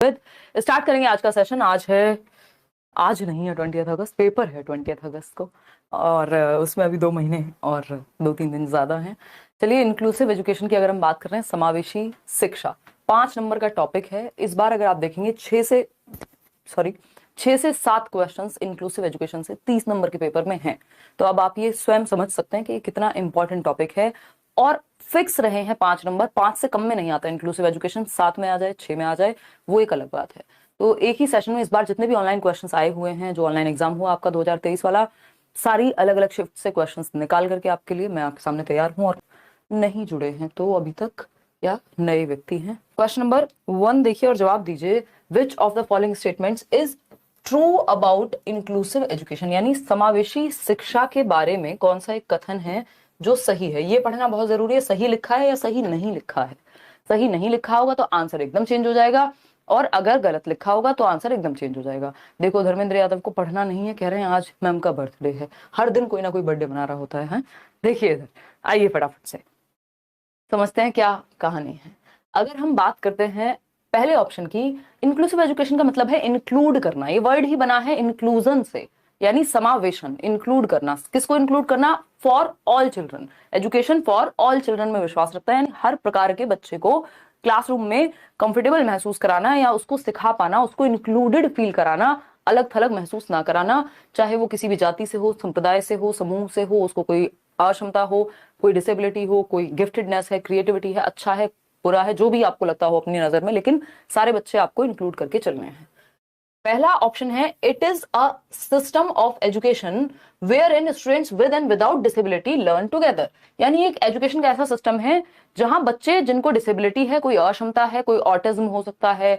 With start करेंगे आज का सेशन। आज नहीं है 20 अगस्त, पेपर है 20 अगस्त को और उसमें अभी 2 महीने और 2-3 दिन ज़्यादा हैं। चलिए, इंक्लूसिव एजुकेशन की अगर हम बात कर रहे हैं, समावेशी शिक्षा 5 नंबर का टॉपिक है। इस बार अगर आप देखेंगे 6 से 7 क्वेश्चंस इंक्लूसिव एजुकेशन से 30 नंबर के पेपर में हैं। तो अब आप ये स्वयं समझ सकते हैं कि कितना इंपॉर्टेंट टॉपिक है और फिक्स रहे हैं 5 नंबर। 5 से कम में नहीं आता इंक्लूसिव एजुकेशन, 7 में आ जाए, 6 में आ जाए, वो एक अलग बात है। तो एक ही सेशन में इस बार जितने भी ऑनलाइन क्वेश्चंस आए हुए हैं, जो ऑनलाइन एग्जाम हुआ आपका 2023 वाला, सारी अलग अलग शिफ्ट से क्वेश्चंस निकाल करके आपके लिए मैं आपके सामने तैयार हूं। और नहीं जुड़े हैं तो अभी तक या नए व्यक्ति हैं, क्वेश्चन नंबर 1 देखिए और जवाब दीजिए। विच of the following statements is true about inclusive education, यानी समावेशी शिक्षा के बारे में कौन सा एक कथन है जो सही है। ये पढ़ना बहुत जरूरी है, सही लिखा है या सही नहीं लिखा है। सही नहीं लिखा होगा तो आंसर एकदम चेंज हो जाएगा, और अगर गलत लिखा होगा तो आंसर एकदम चेंज हो जाएगा। देखो, धर्मेंद्र यादव को पढ़ना नहीं है, कह रहे हैं आज मैम का बर्थडे है। हर दिन कोई ना कोई बर्थडे मना रहा होता है। देखिए इधर आइए, फटाफट से समझते हैं क्या कहानी है। अगर हम बात करते हैं पहले ऑप्शन की, इंक्लूसिव एजुकेशन का मतलब है इंक्लूड करना। ये वर्ड ही बना है इंक्लूजन से, यानी समावेशन, इंक्लूड करना। किसको इंक्लूड करना? For all children. Education for all children में विश्वास रखता है, यानी हर प्रकार के बच्चे को क्लासरूम में कंफर्टेबल महसूस कराना या उसको सिखा पाना, उसको इंक्लूडेड फील कराना, अलग थलग महसूस ना कराना। चाहे वो किसी भी जाति से हो, संप्रदाय से हो, समूह से हो, उसको कोई अक्षमता हो, कोई डिसेबिलिटी हो, कोई गिफ्टेडनेस है, क्रिएटिविटी है, अच्छा है, बुरा है, जो भी आपको लगता हो अपनी नजर में, लेकिन सारे बच्चे आपको इंक्लूड करके चलने हैं। पहला ऑप्शन है, it is a system of education where in students with and without disability learn together. यानी एक एजुकेशन का ऐसा सिस्टम है जहां बच्चे जिनको डिसेबिलिटी है, कोई अक्षमता है, कोई ऑटिज्म हो सकता है,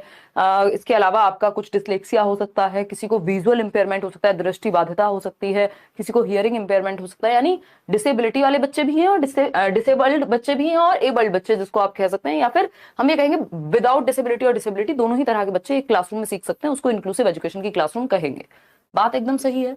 इसके अलावा आपका कुछ डिसलेक्सिया हो सकता है, किसी को विजुअल इंपेयरमेंट हो सकता है, दृष्टि बाधिता हो सकती है, किसी को हियरिंग इंपेयरमेंट हो सकता है। यानी डिसेबिलिटी वाले बच्चे भी हैं और डिसेबल्ड बच्चे भी हैं और एबल्ड बच्चे जिसको आप कह सकते हैं, या फिर हम ये कहेंगे विदाउट डिसेबिलिटी और डिसेबिलिटी, दोनों ही तरह के बच्चे एक क्लासरूम में सीख सकते हैं, उसको इंक्लूसिव एजुकेशन की क्लासरूम कहेंगे। बात एकदम सही है।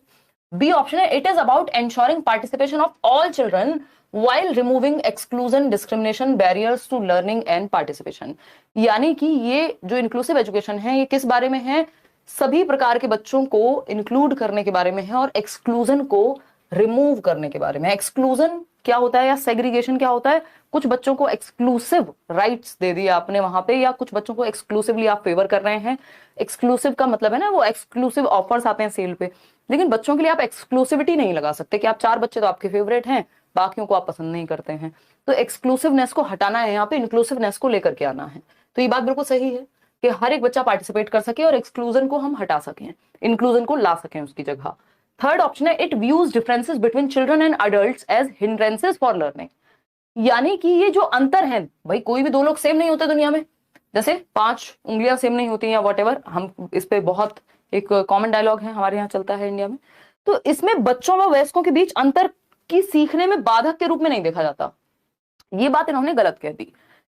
बी ऑप्शन है, it is about ensuring participation of all children while removing exclusion, discrimination, barriers to learning and participation। यानी कि ये जो इंक्लूसिव एजुकेशन है, ये किस बारे में है? सभी प्रकार के बच्चों को इंक्लूड करने के बारे में है और एक्सक्लूजन को रिमूव करने के बारे में। एक्सक्लूजन क्या होता है या सेग्रीगेशन क्या होता है? कुछ बच्चों को एक्सक्लूसिव राइट्स दे दिया आपने वहां पे, या कुछ बच्चों को एक्सक्लूसिवली आप फेवर कर रहे हैं। एक्सक्लूसिव का मतलब है ना, वो एक्सक्लूसिव ऑफर्स आते हैं सेल पे, लेकिन बच्चों के लिए आप एक्सक्लूसिविटी नहीं लगा सकते कि आप 4 बच्चे तो आपके फेवरेट हैं, बाकियों को आप पसंद नहीं करते हैं। तो एक्सक्लूसिवनेस को हटाना है, यहाँ पे इंक्लूसिवनेस को लेकर के आना है। तो ये बात बिल्कुल सही है कि हर एक बच्चा पार्टिसिपेट कर सके और एक्सक्लूजन को हम हटा सकें, इंक्लूजन को ला सकें उसकी जगह। थर्ड ऑप्शन है, it views differences between children and adults as hindrances for learning. यानी कि ये जो अंतर है, भाई कोई भी 2 लोग सेम नहीं होते दुनिया में, जैसे 5 उंगलियां सेम नहीं होती या वॉटेवर, हम इस पे बहुत एक कॉमन डायलॉग है हमारे यहाँ चलता है इंडिया में। तो इसमें बच्चों व वयस्कों के बीच अंतर की सीखने में बाधक के रूप में नहीं देखा जाता। ये बात इन्होंने गलत कह दी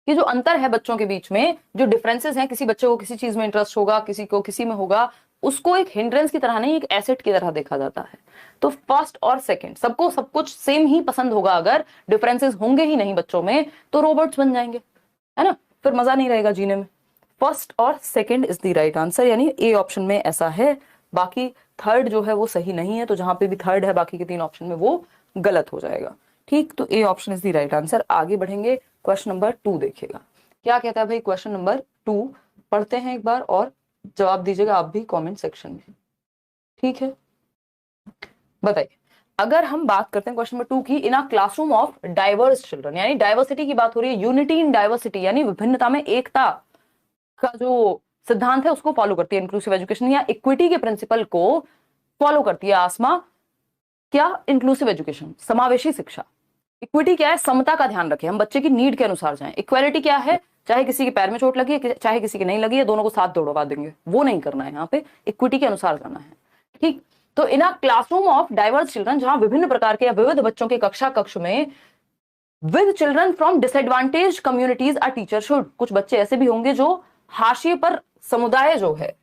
कि जो अंतर है बच्चों के बीच में, जो डिफरेंसेस हैं, किसी बच्चे को किसी चीज में इंटरेस्ट होगा, किसी को किसी में होगा, उसको एक हिंड्रेंस की तरह नहीं, एक एसेट की तरह देखा जाता है। तो फर्स्ट और सेकंड, सबको सब कुछ सेम ही पसंद होगा। अगर डिफरेंसेस होंगे ही नहीं बच्चों में तो रोबोट्स बन जाएंगे, है ना, फिर मजा नहीं रहेगा जीने में। फर्स्ट और second is the right answer, यानी ए ऑप्शन में ऐसा है। बाकी थर्ड जो है वो सही नहीं है, तो जहां पे भी थर्ड है बाकी के 3 ऑप्शन में वो गलत हो जाएगा। ठीक, तो A option is the right answer. आगे बढ़ेंगे, क्वेश्चन नंबर 2 देखिएगा क्या कहता है भाई। क्वेश्चन नंबर 2 पढ़ते हैं एक बार और जवाब दीजिएगा आप भी कमेंट सेक्शन में, ठीक है। बताइए, अगर हम बात करते हैं क्वेश्चन नंबर 2 की, in a classroom of diverse children, यानी डाइवर्सिटी की बात हो रही है, यूनिटी इन डाइवर्सिटी, यानी विभिन्नता में एकता का जो सिद्धांत है उसको फॉलो करती है इंक्लूसिव एजुकेशन, या इक्विटी के प्रिंसिपल को फॉलो करती है आसमा। क्या इंक्लूसिव एजुकेशन, समावेशी शिक्षा। इक्विटी क्या है? समता का ध्यान रखें, हम बच्चे की नीड के अनुसार जाएं। इक्वालिटी क्या है? चाहे किसी के पैर में चोट लगी है, चाहे किसी की नहीं लगी है, दोनों को साथ दौड़वा देंगे, वो नहीं करना है। यहाँ पे इक्विटी के अनुसार जाना है, ठीक। तो in a classroom of diverse children, जहां विभिन्न प्रकार के या विविध बच्चों के कक्षा कक्ष में, with children from disadvantage communities a teacher should, कुछ बच्चे ऐसे भी होंगे जो हाशिए पर समुदाय जो है,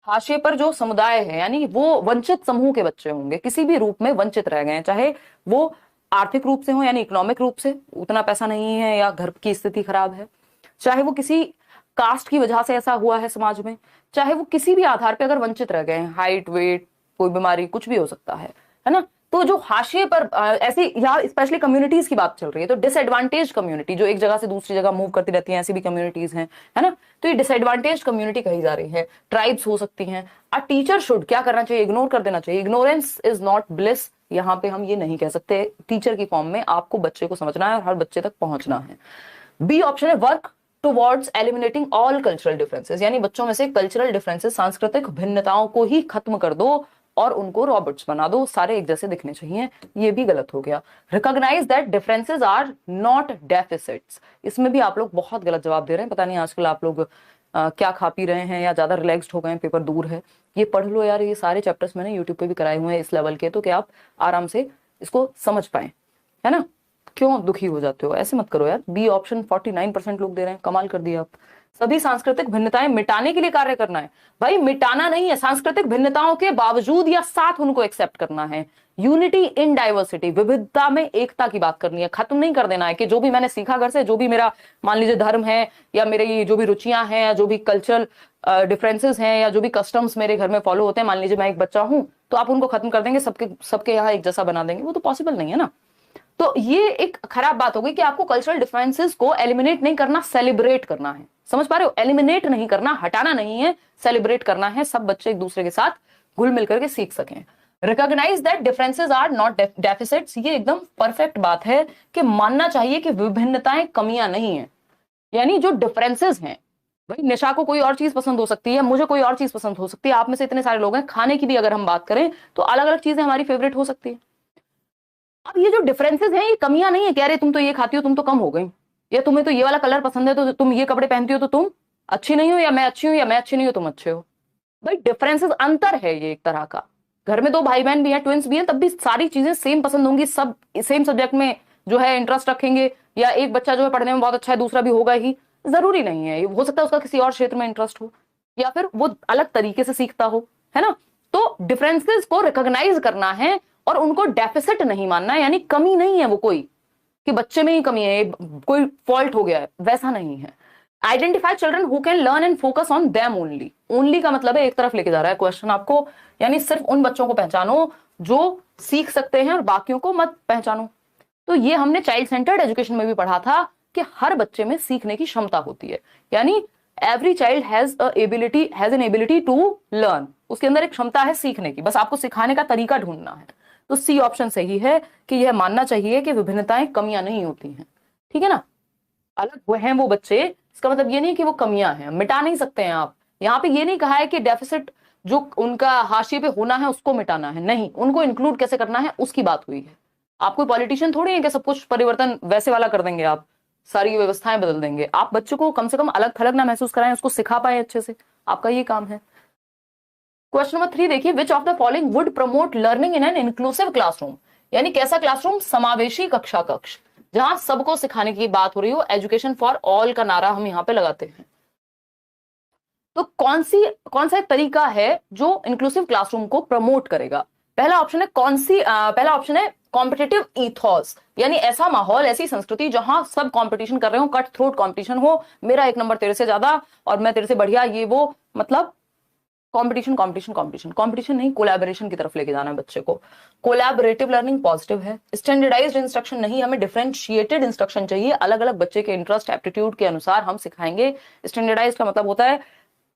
हाशिए पर जो समुदाय है, यानी वो वंचित समूह के बच्चे होंगे, किसी भी रूप में वंचित रह गए हैं, चाहे वो आर्थिक रूप से हो, यानी इकोनॉमिक रूप से उतना पैसा नहीं है या घर की स्थिति खराब है, चाहे वो किसी कास्ट की वजह से ऐसा हुआ है समाज में, चाहे वो किसी भी आधार पे अगर वंचित रह गए हैं, हाइट, वेट, कोई बीमारी, कुछ भी हो सकता है ना। तो जो हाशिए पर ऐसी, यहाँ स्पेशली कम्युनिटीज की बात चल रही है, तो डिसएडवांटेज कम्युनिटी जो एक जगह से दूसरी जगह मूव करती रहती है, ऐसी भी कम्युनिटीज हैं, है ना। तो ये डिसएडवांटेज कम्युनिटी कही जा रही है, ट्राइब्स हो सकती हैं। अ टीचर शुड क्या करना चाहिए, इग्नोर कर देना चाहिए। इग्नोरेंस इज नॉट ब्लिस, यहाँ पे हम ये नहीं कह सकते। टीचर की फॉर्म में आपको बच्चे को समझना है और हर बच्चे तक पहुंचना है। बी ऑप्शन है work towards eliminating all cultural differences, यानी बच्चों में से कल्चरल डिफरेंसेस, सांस्कृतिक भिन्नताओं को ही खत्म कर दो और उनको रॉबर्ट्स बना दो, सारे एक जैसे दिखने चाहिए। ये भी गलत हो गया। Recognise that differences are not deficits, इसमें भी आप लोग बहुत गलत जवाब दे रहे हैं। पता नहीं आजकल आप लोग क्या खा पी रहे हैं या ज्यादा रिलैक्स्ड हो गए हैं, पेपर दूर है। ये पढ़ लो यार, ये सारे चैप्टर्स मैंने यूट्यूब पे भी कराए हुए हैं इस लेवल के, तो क्या आप आराम से इसको समझ पाए, है ना। क्यों दुखी हो जाते हो, ऐसे मत करो यार। बी ऑप्शन 49% लोग दे रहे हैं, कमाल कर दिया आप। सभी सांस्कृतिक भिन्नताएं मिटाने के लिए कार्य करना है। भाई मिटाना नहीं है, सांस्कृतिक भिन्नताओं के बावजूद या साथ उनको एक्सेप्ट करना है। यूनिटी इन डाइवर्सिटी, विविधता में एकता की बात करनी है। खत्म नहीं कर देना है कि जो भी मैंने सीखा घर से, जो भी मेरा मान लीजिए धर्म है, या मेरी जो भी रुचियां हैं, या जो भी कल्चरल डिफरेंसेस हैं, या जो भी कस्टम्स मेरे घर में फॉलो होते हैं, मान लीजिए मैं एक बच्चा हूं, तो आप उनको खत्म कर देंगे, सबके सबके यहाँ एक जैसा बना देंगे, वो तो पॉसिबल नहीं है ना। तो ये एक खराब बात होगी कि आपको कल्चरल डिफरेंसेस को एलिमिनेट नहीं करना, सेलिब्रेट करना है। समझ पा रहे हो, एलिमिनेट नहीं करना, हटाना नहीं है, सेलिब्रेट करना है। सब बच्चे एक दूसरे के साथ घुल मिल करके सीख सकें। Recognise that differences are not deficits, ये एकदम परफेक्ट बात है कि मानना चाहिए कि विभिन्नताएं कमियां नहीं है। यानी जो डिफरेंसेस हैं, भाई निशा को कोई और चीज पसंद हो सकती है, मुझे कोई और चीज पसंद हो सकती है, आप में से इतने सारे लोग हैं। खाने की भी अगर हम बात करें तो अलग अलग चीजें हमारी फेवरेट हो सकती है। अब ये जो डिफरेंसेस हैं ये कमियां नहीं है, कह रहे तुम तो ये खाती हो तुम तो कम हो गई, या तुम्हें तो ये वाला कलर पसंद है तो तुम ये कपड़े पहनती हो तो तुम अच्छी नहीं हो, या मैं अच्छी हूं या मैं अच्छी नहीं हूं तुम अच्छे हो। भाई डिफरेंसेस, अंतर है ये एक तरह का। घर में दो भाई बहन भी हैं, ट्विंस भी हैं, तब भी सारी चीजें सेम पसंद होंगी, सब सेम सब्जेक्ट में जो है इंटरेस्ट रखेंगे, या एक बच्चा जो है पढ़ने में बहुत अच्छा है, दूसरा भी होगा ही, जरूरी नहीं है। हो सकता है उसका किसी और क्षेत्र में इंटरेस्ट हो, या फिर वो अलग तरीके से सीखता हो, है ना। तो डिफरेंसेस को रिकॉग्नाइज करना है और उनको डेफिसिट नहीं मानना है, यानी कमी नहीं है वो कोई, कि बच्चे में ही कमी है, कोई फॉल्ट हो गया है, वैसा नहीं है। Identify children who can learn and focus on them only. Only का मतलब है एक तरफ लेके जा रहा है क्वेश्चन आपको, यानी सिर्फ उन बच्चों को पहचानो जो सीख सकते हैं और बाकियों को मत पहचानो। तो ये हमने चाइल्ड सेंटर्ड एजुकेशन में भी पढ़ा था कि हर बच्चे में सीखने की क्षमता होती है, यानी every child has an ability to learn, उसके अंदर एक क्षमता है सीखने की, बस आपको सिखाने का तरीका ढूंढना है। तो सी ऑप्शन सही है कि यह मानना चाहिए कि विभिन्नताएं कमियां नहीं होती हैं, ठीक है ना। अलग वो हैं वो बच्चे, इसका मतलब ये नहीं कि वो कमियां हैं, मिटा नहीं सकते हैं आप। यहाँ पे ये नहीं कहा है कि डेफिसिट जो उनका हाशिए पे होना है उसको मिटाना है, नहीं, उनको इंक्लूड कैसे करना है उसकी बात हुई है। आप कोई पॉलिटिशियन थोड़ी है कि सब कुछ परिवर्तन वैसे वाला कर देंगे, आप सारी व्यवस्थाएं बदल देंगे। आप बच्चों को कम से कम अलग थलग ना महसूस कराएं, उसको सिखा पाए अच्छे से, आपका ये काम है। क्वेश्चन नंबर 3 देखिए, which of the following would promote learning in an inclusive classroom, यानी कैसा क्लासरूम, समावेशी कक्षा कक्ष, जहां सबको सिखाने की बात हो रही हो। एजुकेशन फॉर ऑल का नारा हम यहाँ पे लगाते हैं। तो कौन सा तरीका है जो इंक्लूसिव क्लासरूम को प्रमोट करेगा। पहला ऑप्शन है पहला ऑप्शन है कॉम्पिटिटिव ईथॉस, यानी ऐसा माहौल, ऐसी संस्कृति जहां सब कंपटीशन कर रहे हो, कट थ्रोट कंपटीशन हो, मेरा एक नंबर तेरे से ज्यादा और मैं तेरे से बढ़िया, ये वो, मतलब कंपटीशन कंपटीशन कंपटीशन कंपटीशन नहीं, कोलैबोरेशन की तरफ लेके जाना है बच्चे को। कोलैबोरेटिव लर्निंग पॉजिटिव है। स्टैंडर्डाइज्ड इंस्ट्रक्शन नहीं, हमें डिफरेंशिएटेड इंस्ट्रक्शन चाहिए, अलग अलग बच्चे के इंटरेस्ट एप्टीट्यूड के अनुसार हम सिखाएंगे। स्टैंडर्डाइज्ड का मतलब होता है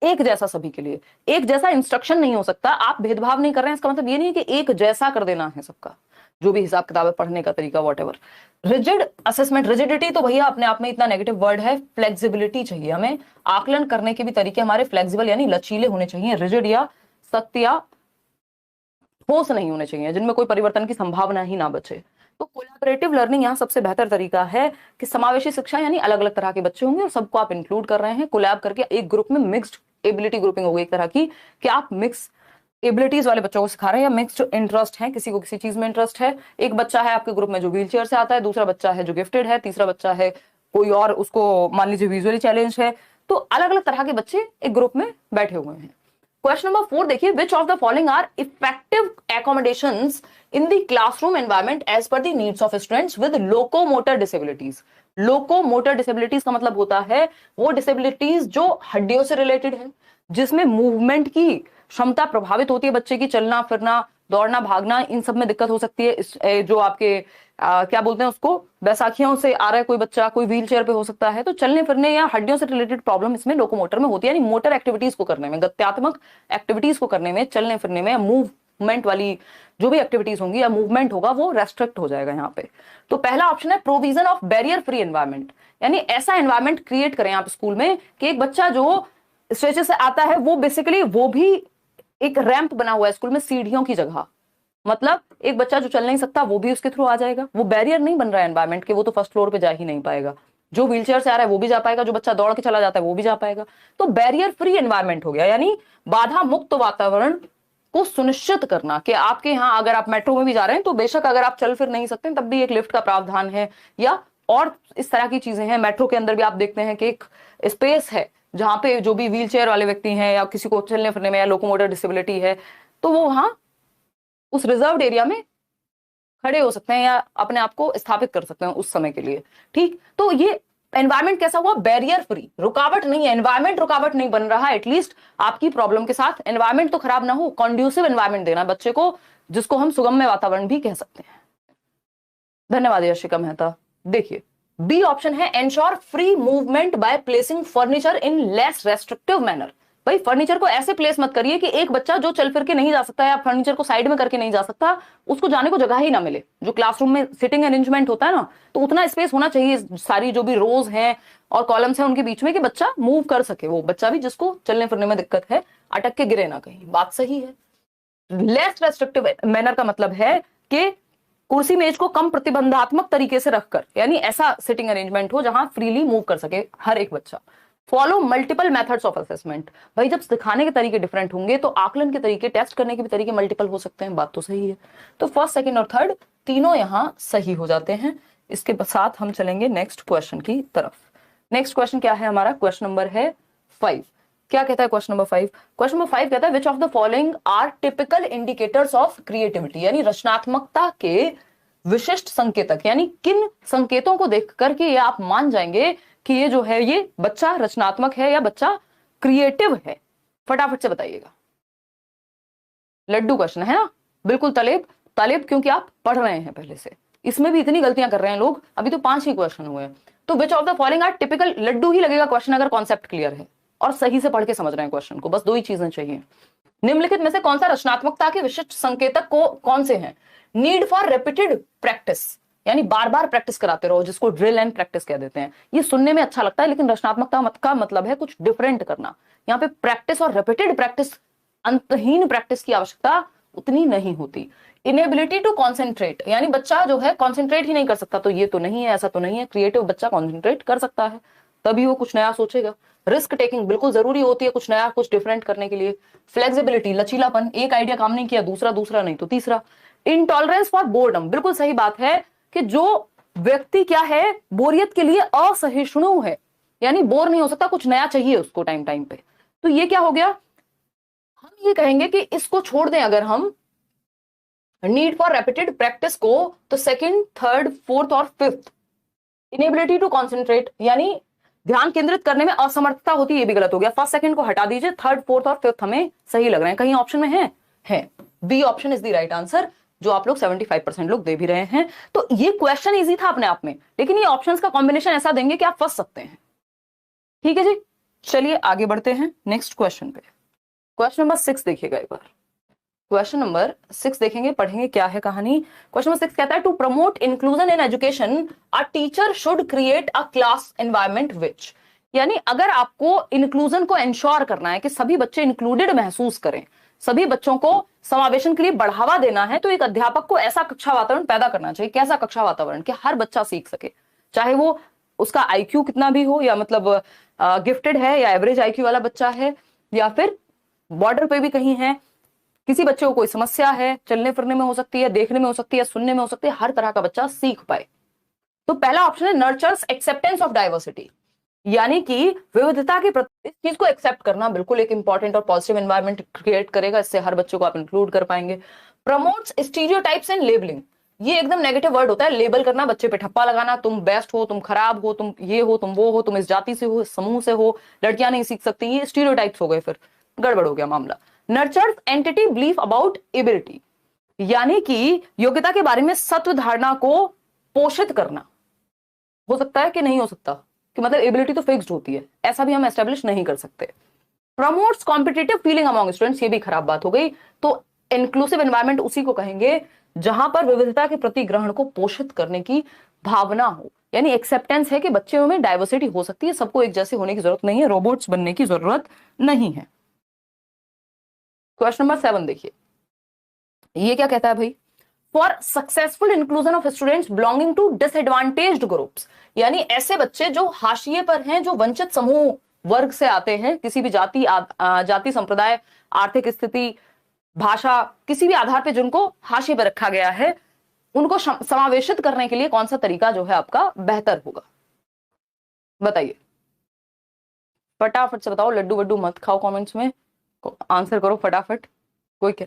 एक जैसा सभी के लिए, एक जैसा इंस्ट्रक्शन नहीं हो सकता, आप भेदभाव नहीं कर रहे हैं, इसका मतलब ये नहीं कि एक जैसा कर देना है सबका, जो भी हिसाब किताब है, पढ़ने का तरीका, वॉट। रिजिड असेसमेंट, रिजिडिटी तो भैया अपने आप में इतना नेगेटिव वर्ड है। फ्लेक्सिबिलिटी चाहिए हमें, आकलन करने के भी तरीके हमारे फ्लेक्सिबल यानी लचीले होने चाहिए। रिजिड या सख्त या ठोस नहीं होने चाहिए, जिनमें कोई परिवर्तन की संभावना ही ना बचे। तो कोलैबोरेटिव लर्निंग यहाँ सबसे बेहतर तरीका है कि समावेशी शिक्षा, यानी अलग अलग तरह के बच्चे होंगे और सबको आप इंक्लूड कर रहे हैं, कोलैब करके एक ग्रुप में मिक्स्ड एबिलिटी ग्रुपिंग होगी एक तरह की, कि आप मिक्स एबिलिटीज वाले बच्चों को सिखा रहे हैं, या मिक्स जो इंटरेस्ट है, किसी को किसी चीज में इंटरेस्ट है। एक बच्चा है आपके ग्रुप में जो व्हील चेयर से आता है, दूसरा बच्चा है जो गिफ्टेड है, तीसरा बच्चा है कोई और, उसको मान लीजिए विजुअली चैलेंज है। तो अलग अलग तरह के बच्चे एक ग्रुप में बैठे हुए हैं। क्वेश्चन नंबर 4 देखिए, which of the following are effective accommodations in the classroom environment as per the needs of students with locomotor disabilities. Locomotor disabilities का मतलब होता है वो डिसेबिलिटीज जो हड्डियों से रिलेटेड है, जिसमें मूवमेंट की क्षमता प्रभावित होती है बच्चे की, चलना फिरना दौड़ना भागना इन सब में दिक्कत हो सकती है। जो आपके क्या बोलते हैं उसको, बैसाखियों से आ रहा है कोई बच्चा, कोई व्हील चेयर पे हो सकता है, तो चलने फिरने या हड्डियों से रिलेटेड प्रॉब्लम इसमें लोकोमोटर में होती है, यानी मोटर एक्टिविटीज को करने में, गत्यात्मक एक्टिविटीज को करने में, चलने फिरने में या मूवमेंट वाली जो भी एक्टिविटीज होंगी या मूवमेंट होगा वो रेस्ट्रिक्ट हो जाएगा यहाँ पे। तो पहला ऑप्शन है provision of barrier free environment, यानी ऐसा एनवायरमेंट क्रिएट करें आप स्कूल में कि एक बच्चा जो स्ट्रेचर से आता है वो बेसिकली वो भी एक रैंप बना हुआ है स्कूल में सीढ़ियों की जगह, मतलब एक बच्चा जो चल नहीं सकता वो भी उसके थ्रू आ जाएगा, वो बैरियर नहीं बन रहा है एनवायरमेंट के, वो तो फर्स्ट फ्लोर पे जा ही नहीं पाएगा, जो व्हीलचेयर से आ रहा है वो भी जा पाएगा, जो बच्चा दौड़ के चला जाता है वो भी जा पाएगा। तो बैरियर फ्री एनवायरमेंट हो गया, यानी बाधा मुक्त वातावरण को सुनिश्चित करना कि आपके यहाँ अगर आप मेट्रो में भी जा रहे हैं तो बेशक अगर आप चल फिर नहीं सकते तब भी एक लिफ्ट का प्रावधान है, या और इस तरह की चीजें हैं। मेट्रो के अंदर भी आप देखते हैं कि एक स्पेस है जहां पे जो भी व्हील चेयर वाले व्यक्ति हैं या किसी को चलने फिरने में या लोकोमोटर डिसेबिलिटी है तो वो वहां उस रिजर्व्ड एरिया में खड़े हो सकते हैं या अपने आप को स्थापित कर सकते हैं उस समय के लिए। ठीक, तो ये एनवायरमेंट कैसा हुआ, बैरियर फ्री, रुकावट नहीं है, एनवायरमेंट रुकावट नहीं बन रहा, एटलीस्ट आपकी प्रॉब्लम के साथ एनवायरमेंट तो खराब ना हो, कॉन्ड्यूसिव एनवायरमेंट देना बच्चे को, जिसको हम सुगम्य वातावरण भी कह सकते हैं। धन्यवाद यशिका मेहता। देखिए बी ऑप्शन है ensure free movement by placing furniture in less restrictive manner. भाई फर्नीचर को ऐसे प्लेस मत करिए कि एक बच्चा जो चल फिर के नहीं जा सकता है या फर्नीचर को साइड में करके नहीं जा सकता उसको जाने को जगह ही ना मिले। जो क्लासरूम में सिटिंग अरेंजमेंट होता है ना, तो उतना स्पेस होना चाहिए सारी जो भी रोज हैं और कॉलम्स हैं उनके बीच में कि बच्चा मूव कर सके, वो बच्चा भी जिसको चलने फिरने में दिक्कत है अटक के गिरे ना कहीं। बात सही है। लेस रेस्ट्रिक्टिव मैनर का मतलब है कि कुर्सी मेज को कम प्रतिबंधात्मक तरीके से रखकर, यानी ऐसा सिटिंग अरेंजमेंट हो जहां फ्रीली मूव कर सके हर एक बच्चा। Follow multiple methods of assessment, भाई जब सिखाने के तरीके डिफरेंट होंगे तो आकलन के तरीके, टेस्ट करने के भी तरीके मल्टीपल हो सकते हैं। बात तो सही है। तो फर्स्ट सेकंड और थर्ड तीनों यहां सही हो जाते हैं। इसके साथ हम चलेंगे नेक्स्ट क्वेश्चन की तरफ। नेक्स्ट क्वेश्चन क्या है हमारा, क्वेश्चन नंबर है 5। क्या कहता है क्वेश्चन नंबर 5? क्वेश्चन नंबर 5 कहता है which of the following are typical indicators of creativity, यानी रचनात्मकता के विशिष्ट संकेतक, यानी किन संकेतों को देख करके ये आप मान जाएंगे कि ये जो है ये बच्चा रचनात्मक है या बच्चा क्रिएटिव है। फटाफट से बताइएगा। लड्डू क्वेश्चन है ना, बिल्कुल तालेब तालेब, क्योंकि आप पढ़ रहे हैं पहले से। इसमें भी इतनी गलतियां कर रहे हैं लोग, अभी तो 5 ही क्वेश्चन हुए हैं। तो which of the following are typical, laddoo ही लगेगा क्वेश्चन अगर कॉन्सेप्ट क्लियर है और सही से पढ़ के समझ रहे हैं क्वेश्चन को। बस 2 ही चीजें चाहिए। निम्नलिखित में से कौन सा रचनात्मकता के विशिष्ट संकेतक को कौन से हैं? नीड फॉर रिपीटेड प्रैक्टिस, यानी बार बार प्रैक्टिस कराते रहो, जिसको ड्रिल एंड प्रैक्टिस कह देते हैं। ये सुनने में अच्छा लगता है लेकिन रचनात्मकता का मतलब है कुछ डिफरेंट करना। यहाँ पे प्रैक्टिस और रिपीटेड प्रैक्टिस, अंतहीन प्रैक्टिस की आवश्यकता उतनी नहीं होती। इनेबिलिटी टू कॉन्सेंट्रेट, यानी बच्चा जो है कॉन्सेंट्रेट ही नहीं कर सकता, तो ये तो नहीं है, ऐसा तो नहीं है। क्रिएटिव बच्चा कॉन्सेंट्रेट कर सकता है, तभी वो कुछ नया सोचेगा। रिस्क टेकिंग बिल्कुल जरूरी होती है कुछ नया कुछ डिफरेंट करने के लिए। फ्लेक्सिबिलिटी, लचीलापन, एक आइडिया काम नहीं किया दूसरा नहीं तो तीसरा। इंटॉलरेंस फॉर बोर्डम, बिल्कुल सही बात है कि जो व्यक्ति क्या है बोरियत के लिए असहिष्णु है, यानी बोर नहीं हो सकता, कुछ नया चाहिए उसको टाइम टाइम पे। तो ये क्या हो गया, हम ये कहेंगे कि इसको छोड़ दें अगर हम नीड फॉर रेपिटेड प्रैक्टिस को, तो सेकंड, थर्ड, फोर्थ और फिफ्थ। इनेबिलिटी टू कॉन्सेंट्रेट, यानी ध्यान केंद्रित करने में असमर्थता होती है, ये भी गलत हो गया। फर्स्ट सेकंड को हटा दीजिए, थर्ड, फोर्थ और फिफ्थ हमें सही लग रहे हैं। कहीं ऑप्शन में है। B option is the right answer, जो आप लोग 75% लोग दे भी रहे हैं। तो ये क्वेश्चन इजी था अपने आप में, लेकिन ये ऑप्शंस का कॉम्बिनेशन ऐसा देंगे कि आप फंस सकते हैं। ठीक है जी, चलिए आगे बढ़ते हैं नेक्स्ट क्वेश्चन पे। क्वेश्चन नंबर 6 देखिएगा एक बार। क्वेश्चन नंबर 6 देखेंगे, पढ़ेंगे क्या है कहानी। क्वेश्चन नंबर 6 कहता है to promote inclusion in education a teacher should create a class environment which, यानी अगर आपको इंक्लूजन को इंश्योर करना है कि सभी बच्चे इंक्लूडेड महसूस करें, सभी बच्चों को समावेशन के लिए बढ़ावा देना है, तो एक अध्यापक को ऐसा कक्षा वातावरण पैदा करना चाहिए। कैसा कक्षा वातावरण कि हर बच्चा सीख सके, चाहे वो उसका आईक्यू कितना भी हो, या मतलब गिफ्टेड है या एवरेज आईक्यू वाला बच्चा है, या फिर बॉर्डर पे भी कहीं है, किसी बच्चे को कोई समस्या है, चलने फिरने में हो सकती है, देखने में हो सकती है, सुनने में हो सकती है, हर तरह का बच्चा सीख पाए। तो पहला ऑप्शन है नर्चर्स एक्सेप्टेंस ऑफ डाइवर्सिटी, यानी कि विविधता के प्रति इस चीज को एक्सेप्ट करना बिल्कुल एक इंपॉर्टेंट और पॉजिटिव एनवायरनमेंट क्रिएट करेगा, इससे हर बच्चे को आप इंक्लूड कर पाएंगे। प्रमोट्स स्टीरियोटाइप्स एंड लेबलिंग, ये एकदम नेगेटिव वर्ड होता है, लेबल करना, बच्चे पे ठप्पा लगाना, तुम बेस्ट हो, तुम खराब हो, तुम ये हो, तुम वो हो, तुम इस जाति से हो, इस समूह से हो, लड़कियां नहीं सीख सकती, ये स्टीरियोटाइप्स हो गए, फिर गड़बड़ हो गया मामला। Nurtures entity belief about ability, यानी कि योग्यता के बारे में सत्व धारणा को पोषित करना। हो सकता है कि नहीं हो सकता, कि मतलब एबिलिटी तो फिक्स्ड होती है, ऐसा भी हम एस्टेब्लिश नहीं कर सकते। Promotes competitive feeling among students, ये भी खराब बात हो गई। तो इंक्लूसिव एनवायरनमेंट उसी को कहेंगे जहां पर विविधता के प्रति ग्रहण को पोषित करने की भावना हो, यानी एक्सेप्टेंस है कि बच्चों में डाइवर्सिटी हो सकती है, सबको एक जैसे होने की जरूरत नहीं है, रोबोट्स बनने की जरूरत नहीं है। क्वेश्चन नंबर 7 देखिए, ये क्या कहता है भाई, for successful inclusion of students belonging to disadvantaged groups, यानी ऐसे बच्चे जो हाशिए पर हैं, जो वंचित समूह वर्ग से आते हैं, किसी भी जाति संप्रदाय, आर्थिक स्थिति, भाषा, किसी भी आधार पे जिनको हाशिए पर रखा गया है, उनको समावेशित करने के लिए कौन सा तरीका जो है आपका बेहतर होगा, बताइए फटाफट से बताओ, लड्डू वड्डू मत खाओ कमेंट्स में, आंसर करो फटाफट। कोई क्या,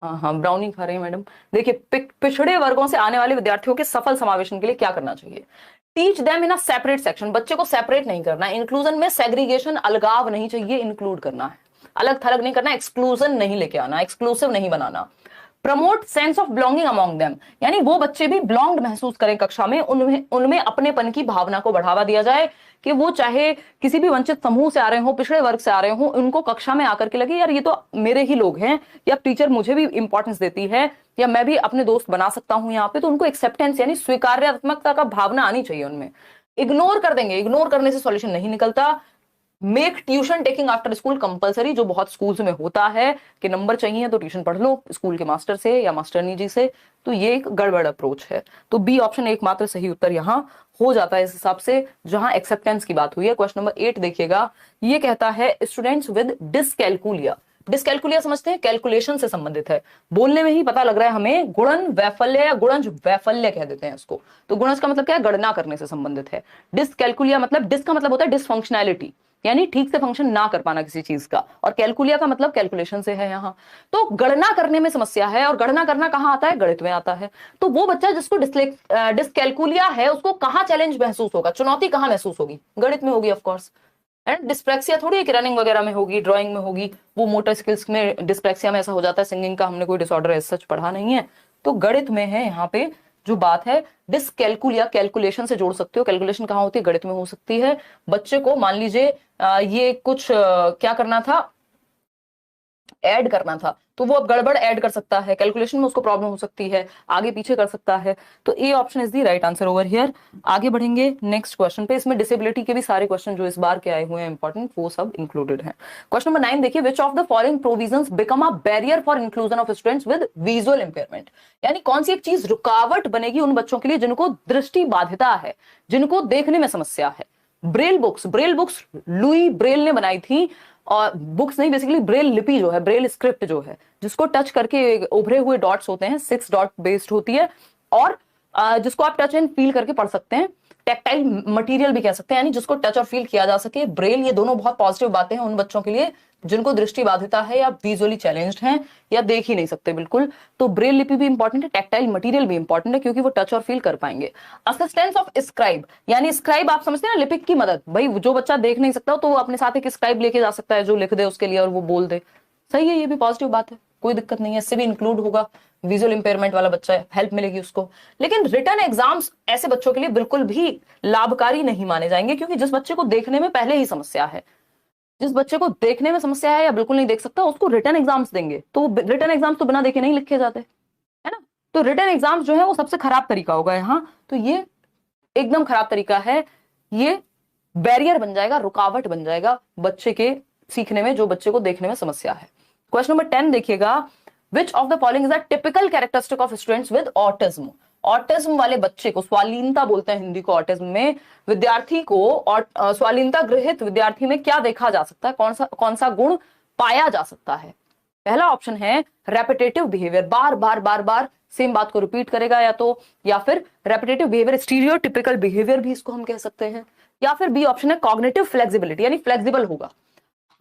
हाँ हाँ ब्राउनी खा रहे हैं मैडम। देखिए, पिछड़े वर्गों से आने वाले विद्यार्थियों के सफल समावेशन के लिए क्या करना चाहिए, teach them in a separate section, बच्चे को सेपरेट नहीं करना है। इंक्लूजन में सेग्रीगेशन, अलगाव नहीं चाहिए, इंक्लूड करना है, अलग थलग नहीं करना, एक्सक्लूजन नहीं लेके आना, एक्सक्लूसिव नहीं बनाना। Promote sense of belonging among them, यानी वो बच्चे भी बिलोंग्ड महसूस करें कक्षा में, उनमें अपनेपन की भावना को बढ़ावा दिया जाए, कि वो चाहे किसी भी वंचित समूह से आ रहे हो, पिछड़े वर्ग से आ रहे हो, उनको कक्षा में आकर के लगे यार ये तो मेरे ही लोग हैं, या टीचर मुझे भी इंपॉर्टेंस देती है, या मैं भी अपने दोस्त बना सकता हूं यहाँ पे, तो उनको एक्सेप्टेंस यानी स्वीकार्यात्मकता का भावना आनी चाहिए उनमें। इग्नोर कर देंगे, इग्नोर करने से सॉल्यूशन नहीं निकलता। Make tuition taking after school compulsory, जो बहुत स्कूल्स में होता है कि नंबर चाहिए तो ट्यूशन पढ़ लो स्कूल के मास्टर से या मास्टरनी जी से, तो ये एक गड़बड़ अप्रोच है। तो बी ऑप्शन एकमात्र सही उत्तर यहाँ हो जाता है इस हिसाब से, जहां एक्सेप्टेंस की बात हुई है। क्वेश्चन नंबर 8 देखिएगा, ये कहता है स्टूडेंट्स विद डिसकैलकुलिया, डिसकैलकुलिया समझते हैं, कैलकुलेशन से संबंधित है, बोलने में ही पता लग रहा है हमें, गुणन वैफल्य या गुणज वैफल्य कह देते हैं इसको। तो गुणज का मतलब क्या है, गणना करने से संबंधित है। डिसकैलकुलिया मतलब, डिस का मतलब होता है डिसफंक्शनैलिटी, यानी ठीक से फंक्शन ना कर पाना किसी चीज का, और कैलकुलिया का मतलब कैलकुलेशन से है यहाँ। तो गणना करने में समस्या है, और गणना करना कहाँ आता है, गणित में आता है। तो वो बच्चा जिसको डिसकैलकुलिया है, उसको कहाँ चैलेंज महसूस होगा, चुनौती कहाँ महसूस होगी, गणित में होगी ऑफकोर्स। एंड डिस्प्रेक्सिया थोड़ी एक रनिंग वगैरह में होगी, ड्राइंग में होगी, वो मोटर स्किल्स में डिस्प्रेक्सिया में ऐसा हो जाता है, सिंगिंग का हमने कोई डिसऑर्डर ऐसा सच पढ़ा नहीं है, तो गणित में है यहाँ पे जो बात है। डिसकैलकुलिया कैलकुलेशन से जोड़ सकते हो, कैलकुलेशन कहाँ होती है, गणित में हो सकती है। बच्चे को मान लीजिए ये कुछ क्या करना था, ऐड करना था, तो वो अब गड़बड़ ऐड कर सकता है, कैलकुलेशन में उसको प्रॉब्लम हो सकती है, आगे पीछे कर सकता है। तो A option is the right answer over here. आगे बढ़ेंगे नेक्स्ट क्वेश्चन पे, इसमें डिसेबिलिटी के भी सारे क्वेश्चन जो इस बार के आए हुए हैं इंपॉर्टेंट, वो सब इंक्लूडेड हैं। क्वेश्चन नंबर 9 देखिए, which of the following provisions become a barrier for inclusion of students with visual impairment, यानी कौन सी एक चीज रुकावट बनेगी उन बच्चों के लिए जिनको दृष्टि बाधिता है, जिनको देखने में समस्या है। Braille books, Braille books Louis Braille ने बनाई थी, और बुक्स नहीं बेसिकली ब्रेल लिपि जो है, ब्रेल स्क्रिप्ट जो है, जिसको टच करके उभरे हुए डॉट्स होते हैं, 6 डॉट बेस्ड होती है, और जिसको आप टच एंड फील करके पढ़ सकते हैं, टेक्टाइल मटेरियल भी कह सकते हैं, यानी जिसको टच और फील किया जा सके। ब्रेल, ये दोनों बहुत पॉजिटिव बातें हैं उन बच्चों के लिए जिनको दृष्टि बाधिता है या विजुअली चैलेंज्ड हैं या देख ही नहीं सकते बिल्कुल। तो ब्रेल लिपि भी इंपॉर्टेंट है, टेक्टाइल मटेरियल भी इंपॉर्टेंट है, क्योंकि वो टच और फील कर पाएंगे। असिस्टेंस ऑफ स्क्राइब, यानी स्क्राइब आप समझते हैं ना, लिपिक की मदद, भाई जो बच्चा देख नहीं सकता तो वो अपने साथ एक स्क्राइब लेके जा सकता है जो लिख दे उसके लिए और वो बोल दे, सही है, ये भी पॉजिटिव बात है, कोई दिक्कत नहीं है, इससे भी इंक्लूड होगा, विजुअल इंपेयरमेंट वाला बच्चा है, हेल्प मिलेगी उसको। लेकिन रिटर्न एग्जाम्स ऐसे बच्चों के लिए बिल्कुल भी लाभकारी नहीं माने जाएंगे, क्योंकि जिस बच्चे को देखने में पहले ही समस्या है, जिस बच्चे को देखने में समस्या है या बिल्कुल नहीं देख सकता, उसको रिटर्न एग्जाम्स देंगे, तो रिटर्न एग्जाम्स तो बिना देखे नहीं लिखे जाते, है ना। तो रिटर्न एग्जाम्स जो है वो सबसे खराब तरीका होगा यहाँ, तो ये एकदम खराब तरीका है, ये बैरियर बन जाएगा, रुकावट बन जाएगा बच्चे के सीखने में, जो बच्चे को देखने में समस्या है। क्वेश्चन नंबर 10 देखिएगा, विच of the following is a typical characteristic of students with autism, autism वाले बच्चे को, स्वालीनता बोलते हैं हिंदी को ऑटिज्म में, विद्यार्थी को, और स्वालीनता गृहित विद्यार्थी में क्या देखा जा सकता है, कौन सा गुण पाया जा सकता है। पहला ऑप्शन है रेपिटेटिव बिहेवियर, बार बार बार बार सेम बात को रिपीट करेगा, या फिर रेपिटेटिव बिहेवियर, स्टीरियोटिपिकल बिहेवियर भी इसको हम कह सकते हैं, या फिर बी ऑप्शन है कॉग्निटिव फ्लेक्सिबिलिटी, यानी फ्लेक्सिबल होगा।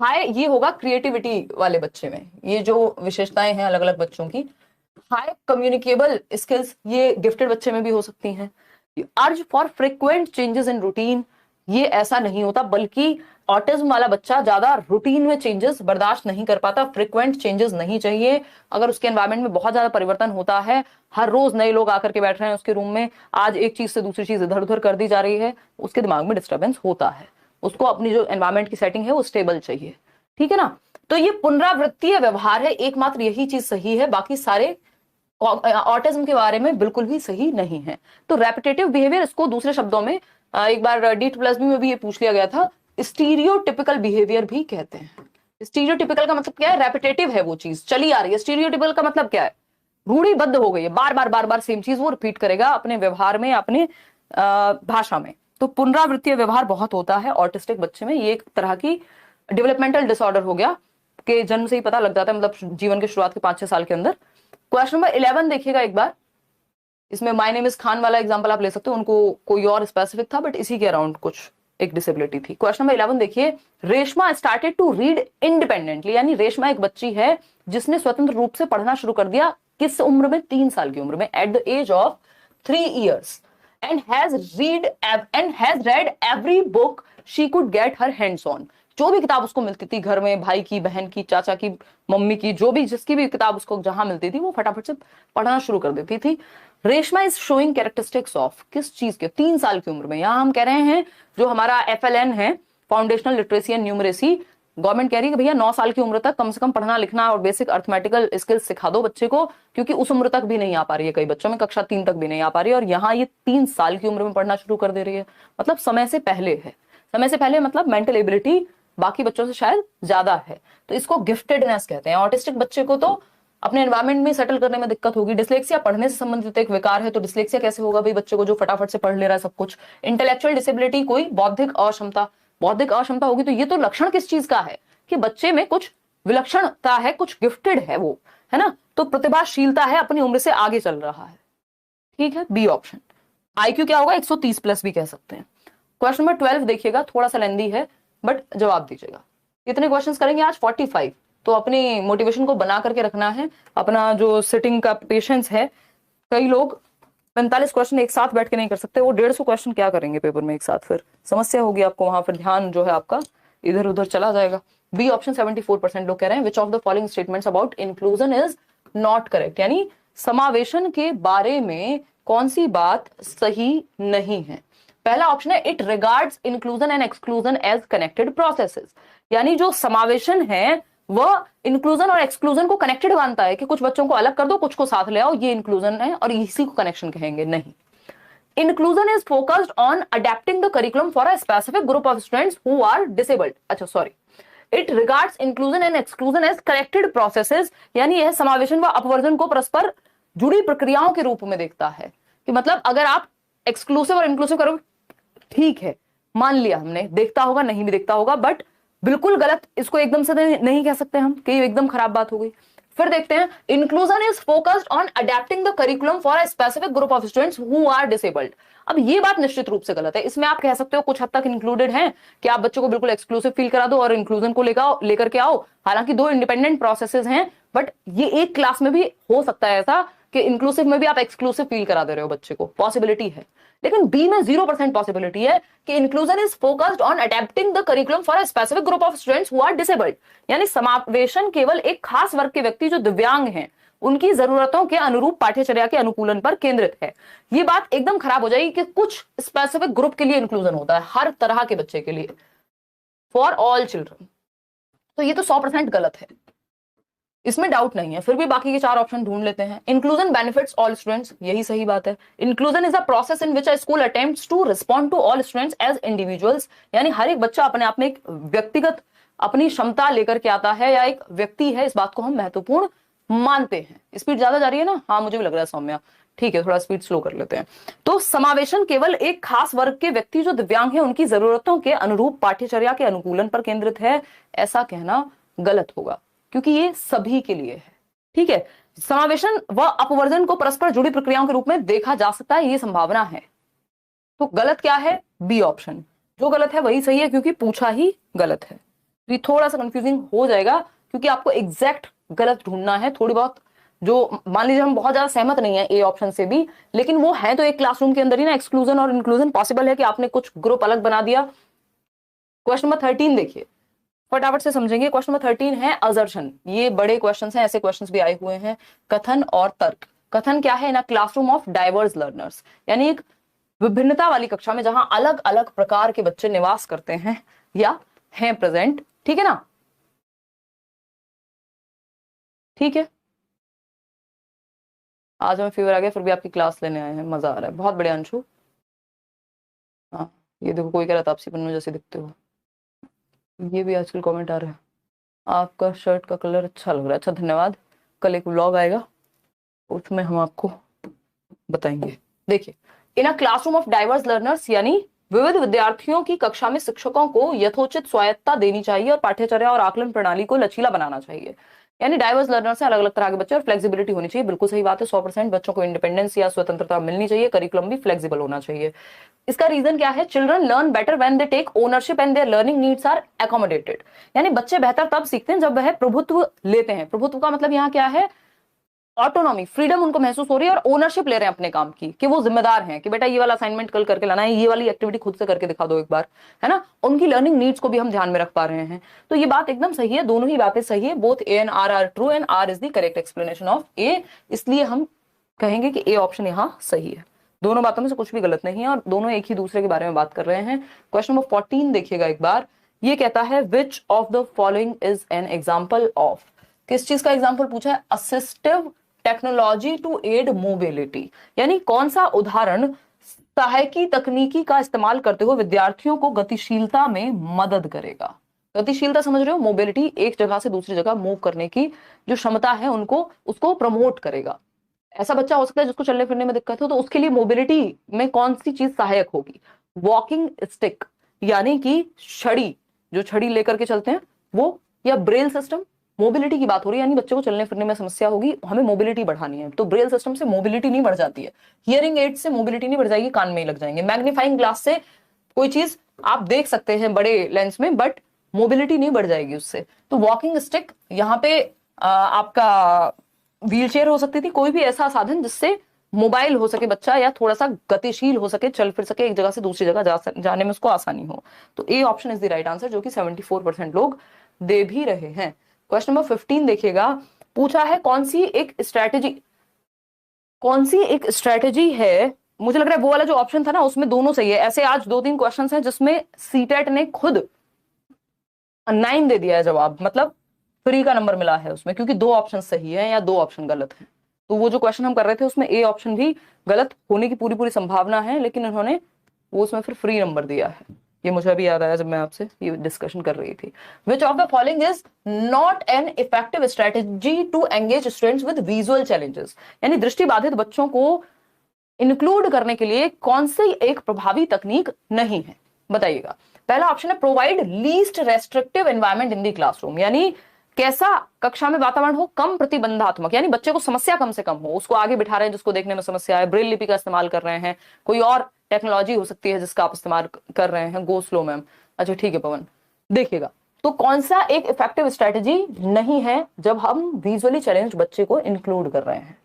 हाई ये होगा क्रिएटिविटी वाले बच्चे में, ये जो विशेषताएं हैं अलग अलग बच्चों की। हाई कम्युनिकेबल स्किल्स ये गिफ्टेड बच्चे में भी हो सकती हैं। Urge for frequent changes in routine, ये ऐसा नहीं होता, बल्कि ऑटिज्म वाला बच्चा ज्यादा रूटीन में चेंजेस बर्दाश्त नहीं कर पाता, फ्रिक्वेंट चेंजेस नहीं चाहिए। अगर उसके एनवायरमेंट में बहुत ज्यादा परिवर्तन होता है, हर रोज नए लोग आकर के बैठ रहे हैं उसके रूम में, आज एक चीज से दूसरी चीज इधर उधर कर दी जा रही है, उसके दिमाग में डिस्टर्बेंस होता है। उसको अपनी जो एनवायरमेंट की सेटिंग है वो स्टेबल चाहिए, ठीक है ना। तो ये पुनरावृत्तीय व्यवहार है, एकमात्र यही चीज सही है, बाकी सारे ऑटिज्म के बारे में बिल्कुल भी सही नहीं है। तो रेपिटेटिव बिहेवियर, इसको दूसरे शब्दों में एक बार D2+B में भी ये पूछ लिया गया था, स्टीरियोटिपिकल बिहेवियर भी कहते हैं। स्टीरियोटिपिकल का मतलब क्या है? रेपिटेटिव है, वो चीज चली आ रही है। स्टीरियोटिपिकल का मतलब क्या है? रूढ़िबद्ध हो गई है, बार बार बार बार सेम चीज वो रिपीट करेगा अपने व्यवहार में, अपने भाषा में। तो पुनरावृत्तीय व्यवहार बहुत होता है ऑटिस्टिक बच्चे में। ये एक तरह की डेवलपमेंटल डिसऑर्डर हो गया कि जन्म से ही पता लग जाता है, मतलब जीवन के शुरुआत के 5-6 साल के अंदर। क्वेश्चन नंबर 11 देखिएगा एक बार, इसमें माय नेम इज खान वाला एग्जांपल आप ले सकते हो, उनको कोई और स्पेसिफिक था बट इसी के अराउंड कुछ एक डिसेबिलिटी थी। क्वेश्चन नंबर 11 देखिए, Reshma started to read independently, यानी रेशमा एक बच्ची है जिसने स्वतंत्र रूप से पढ़ना शुरू कर दिया, किस उम्र में? 3 साल की उम्र में, at the age of 3 years, and has read every book she could get her hands on. जो भी किताब उसको मिलती थी घर में, भाई की, बहन की, चाचा की, मम्मी की, जो भी जिसकी भी किताब उसको जहां मिलती थी वो फटाफट से पढ़ना शुरू कर देती थी। Reshma is showing characteristics of, किस चीज के? 3 साल की उम्र में। यहां हम कह रहे हैं जो हमारा FLN है, foundational literacy and numeracy, government कह रही है कि भैया 9 साल की उम्र तक कम से कम पढ़ना लिखना और बेसिक अर्थमेटिकल स्किल्स सिखा दो बच्चे को, क्योंकि उस उम्र तक भी नहीं आ पा रही है, कई बच्चों में कक्षा 3 तक भी नहीं आ पा रही है, और यहाँ ये 3 साल की उम्र में पढ़ना शुरू कर दे रही है, मतलब समय से पहले है। समय से पहले मतलब मेंटल एबिलिटी बाकी बच्चों से शायद ज्यादा है, तो इसको गिफ्टेडनेस कहते हैं। ऑटिस्टिक बच्चे को तो अपने एनवायरमेंट में सेटल करने में दिक्कत होगी। डिसलेक्सिया पढ़ने से संबंधित एक विकार है, तो डिसलेक्सिया कैसे होगा भाई बच्चे को जो फटाफट से पढ़ ले रहा है सब कुछ। इंटेलेक्चुअल डिसेबिलिटी, कोई बौद्धिक अक्षमता, बौद्धिक अक्षमता होगी, तो ये तो लक्षण किस चीज का है कि बच्चे में कुछ विलक्षणता है, कुछ गिफ्टेड है वो, है ना। तो प्रतिभाशीलता है, अपनी उम्र से आगे चल रहा है, ठीक है, बी ऑप्शन। IQ क्या होगा? 130+ भी कह सकते हैं। क्वेश्चन नंबर 12 देखिएगा, थोड़ा सा लेंदी है बट जवाब दीजिएगा। इतने क्वेश्चंस करेंगे आज 45, तो अपनी मोटिवेशन को बना करके रखना है, अपना जो सिटिंग का पेशेंस है। कई लोग 45 क्वेश्चन एक साथ बैठ के नहीं कर सकते, वो 150 क्वेश्चन क्या करेंगे पेपर में एक साथ, फिर समस्या होगी आपको, वहां फिर ध्यान जो है आपका इधर उधर चला जाएगा। बी ऑप्शन 74% लोग कह रहे हैं, विच of the following statements about inclusion is not correct, यानी समावेशन के बारे में कौन सी बात सही नहीं है। पहला ऑप्शन है, it regards inclusion and exclusion as connected processes, यानी जो समावेशन है वह इंक्लूजन और एक्सक्लूजन को कनेक्टेड मानता है कि कुछ बच्चों को अलग कर दो, कुछ को साथ ले आओ, ये इंक्लूजन है और इसी को कनेक्शन कहेंगे। नहीं, inclusion is focused on adapting the curriculum for a specific group of students who are disabled. अच्छा sorry, it regards inclusion and exclusion as connected processes, यानी यह समावेशन व अपवर्जन को परस्पर जुड़ी प्रक्रियाओं के रूप में देखता है, कि मतलब अगर आप एक्सक्लूसिव और इंक्लूसिव करोगे, ठीक है मान लिया हमने, देखता होगा नहीं भी देखता होगा, बट बिल्कुल गलत इसको एकदम से नहीं कह सकते हम कि एकदम खराब बात हो गई। फिर देखते हैं, inclusion is focused on adapting the curriculum for a specific group of students who are disabled. अब ये बात निश्चित रूप से गलत है। इसमें आप कह सकते हो कुछ हद तक इंक्लूडेड है कि आप बच्चों को बिल्कुल एक्सक्लूसिव फील करा दो और इंक्लूजन को लेकर के आओ, हालांकि 2 इंडिपेंडेंट प्रोसेसेस हैं, बट ये एक क्लास में भी हो सकता है ऐसा कि इंक्लूसिव में भी आप एक्सक्लूसिव फील करा दे रहे हो बच्चे को, पॉसिबिलिटी है। लेकिन बी में 0% पॉसिबिलिटी है कि inclusion is focused on adapting the curriculum for a specific group of students who are disabled, यानी समावेशन केवल एक खास वर्ग के व्यक्ति जो दिव्यांग हैं उनकी जरूरतों के अनुरूप पाठ्यचर्या के अनुकूलन पर केंद्रित है। ये बात एकदम खराब हो जाएगी कि कुछ स्पेसिफिक ग्रुप के लिए इंक्लूजन होता है, हर तरह के बच्चे के लिए, फॉर ऑल चिल्ड्रन। तो ये तो 100% गलत है, इसमें डाउट नहीं है। फिर भी बाकी के 4 ऑप्शन ढूंढ लेते हैं। इंक्लूजन बेनिफिट्स ऑल स्टूडेंट्स, यही सही बात है। Inclusion is a process in which a school attempts to respond to all students as individuals, यानी हर एक बच्चा अपने आप में एक व्यक्तिगत अपनी क्षमता लेकर के आता है या एक व्यक्ति है, इस बात को हम महत्वपूर्ण मानते हैं। स्पीड ज्यादा जा रही है ना? हाँ मुझे भी लग रहा है सौम्या, ठीक है थोड़ा स्पीड स्लो कर लेते हैं। तो समावेशन केवल एक खास वर्ग के व्यक्ति जो दिव्यांग है उनकी जरूरतों के अनुरूप पाठ्यचर्या के अनुकूलन पर केंद्रित है, ऐसा कहना गलत होगा क्योंकि ये सभी के लिए है, ठीक है। समावेशन व अपवर्जन को परस्पर जुड़ी प्रक्रियाओं के रूप में देखा जा सकता है, ये संभावना है। तो गलत क्या है? बी ऑप्शन, जो गलत है वही सही है क्योंकि पूछा ही गलत है। तो ये थोड़ा सा कंफ्यूजिंग हो जाएगा क्योंकि आपको एग्जैक्ट गलत ढूंढना है। थोड़ी बहुत जो मान लीजिए हम बहुत ज्यादा सहमत नहीं है ए ऑप्शन से भी, लेकिन वो है तो एक क्लासरूम के अंदर ही ना, एक्सक्लूजन और इंक्लूजन पॉसिबल है कि आपने कुछ ग्रुप अलग बना दिया। क्वेश्चन नंबर 13 देखिए, फटाफट से समझेंगे। क्वेश्चन नंबर 13 है असर्शन। ये बड़े क्वेश्चन हैं, ऐसे क्वेश्चन भी आए हुए हैं। कथन और तर्क। कथन क्या है? In a classroom of diverse learners, यानी एक विभिन्नता वाली कक्षा में जहां अलग अलग प्रकार के बच्चे निवास करते हैं या हैं प्रेजेंट। ठीक है ना? ठीक है, आज हमें फीवर आ गया फिर भी आपकी क्लास लेने आए हैं, मजा आ रहा है। बहुत बढ़िया अंशु। हाँ, ये देखो कोई कह रहा था तापसी पन्नू जैसे दिखते हो। ये भी आजकल कमेंट आ रहा है। आपका शर्ट का कलर अच्छा लग रहा है। अच्छा, धन्यवाद। कल एक व्लॉग आएगा, उसमें हम आपको बताएंगे। देखिए, in a classroom of diverse learners, यानी विविध विद्यार्थियों की कक्षा में शिक्षकों को यथोचित स्वायत्ता देनी चाहिए और पाठ्यचर्या और आकलन प्रणाली को लचीला बनाना चाहिए। यानी डाइवर्स लर्नर से अलग अलग तरह के बच्चे और फ्लेक्सिबिलिटी होनी चाहिए। बिल्कुल सही बात है, 100% बच्चों को इंडिपेंडेंस या स्वतंत्रता मिलनी चाहिए। करिकुलम भी फ्लेक्सिबल होना चाहिए। इसका रीजन क्या है? Children learn better when they take ownership and their learning needs are accommodated. यानी बच्चे बेहतर तब सीखते हैं जब वह प्रभुत्व लेते हैं। प्रभुत्व का मतलब यहाँ क्या है? ऑटोनॉमी, फ्रीडम उनको महसूस हो रही है और ओनरशिप ले रहे हैं अपने काम की, कि वो जिम्मेदार हैं कि बेटा ये वाला असाइनमेंट कल करके लाना है, ये वाली एक्टिविटी खुद से करके दिखा दो एक बार, है ना? उनकी लर्निंग नीड्स को भी हम ध्यान में रख पा रहे हैं। तो ये बात एकदम सही है, दोनों ही बातें सही है। Both A and R are true and R is the correct explanation of A. इसलिए हम कहेंगे कि ए ऑप्शन यहाँ सही है। दोनों बातों में से कुछ भी गलत नहीं है और दोनों एक ही दूसरे के बारे में बात कर रहे हैं। क्वेश्चन नंबर 14 देखिएगा एक बार। ये कहता है which of the following is an example of. किस चीज का एग्जाम्पल पूछा है? Assistive technology to aid mobility, यानी कौन सा उदाहरण सहायकी तकनीकी का इस्तेमाल करते हुए विद्यार्थियों को गतिशीलता में मदद करेगा। गतिशीलता समझ रहे हो? मोबिलिटी, एक जगह से दूसरी जगह मूव करने की जो क्षमता है उनको, उसको प्रमोट करेगा। ऐसा बच्चा हो सकता है जिसको चलने फिरने में दिक्कत हो, तो उसके लिए मोबिलिटी में कौन सी चीज सहायक होगी? वॉकिंग स्टिक, यानी कि छड़ी, जो छड़ी लेकर के चलते हैं वो, या ब्रेल सिस्टम। मोबिलिटी की बात हो रही है, यानी बच्चे को चलने फिरने में समस्या होगी, हमें मोबिलिटी बढ़ानी है, तो ब्रेल सिस्टम से मोबिलिटी नहीं बढ़ जाती है। हियरिंग एड से मोबिलिटी नहीं बढ़ जाएगी, कान में ही लग जाएंगे। मैग्नीफाइंग ग्लास से कोई चीज आप देख सकते हैं बड़े लेंस में, बट मोबिलिटी नहीं बढ़ जाएगी उससे। तो वॉकिंग स्टिक, यहाँ पे आपका व्हील चेयर हो सकती थी, कोई भी ऐसा साधन जिससे मोबाइल हो सके बच्चा या थोड़ा सा गतिशील हो सके, चल फिर सके, एक जगह से दूसरी जगह जाने में उसको आसानी हो। तो A option is the right answer, जो कि 74% लोग दे भी रहे हैं। क्वेश्चन नंबर 15 देखिएगा। पूछा है कौन सी एक स्ट्रेटेजी है। मुझे लग रहा है वो वाला जो ऑप्शन था ना, उसमें दोनों सही है। ऐसे आज 2-3 क्वेश्चन हैं जिसमें सीटेट ने खुद 9 दे दिया है जवाब, मतलब फ्री का नंबर मिला है उसमें, क्योंकि 2 ऑप्शन सही है या 2 ऑप्शन गलत है। तो वो जो क्वेश्चन हम कर रहे थे उसमें ए ऑप्शन भी गलत होने की पूरी पूरी संभावना है, लेकिन उन्होंने वो उसमें फिर फ्री नंबर दिया है। ये मुझे अभी याद आया जब मैं आपसे ये डिस्कशन कर रही थी। Which of the following is not an effective strategy to engage students with visual challenges, यानी दृष्टिबाधित बच्चों को इंक्लूड करने के लिए कौन सी एक प्रभावी तकनीक नहीं है? बताइएगा। पहला ऑप्शन है provide least restrictive environment in the classroom, यानी कैसा कक्षा में वातावरण हो कम प्रतिबंधात्मक, यानी बच्चे को समस्या कम से कम हो, उसको आगे बिठा रहे हैं जिसको देखने में समस्या है, ब्रेल लिपि का इस्तेमाल कर रहे हैं, कोई और टेक्नोलॉजी हो सकती है जिसका आप इस्तेमाल कर रहे हैं। Go slow ma'am. अच्छा ठीक है पवन। देखिएगा, तो कौन सा एक इफेक्टिव स्ट्रेटेजी नहीं है जब हम विजुअली चैलेंज बच्चे को इंक्लूड कर रहे हैं?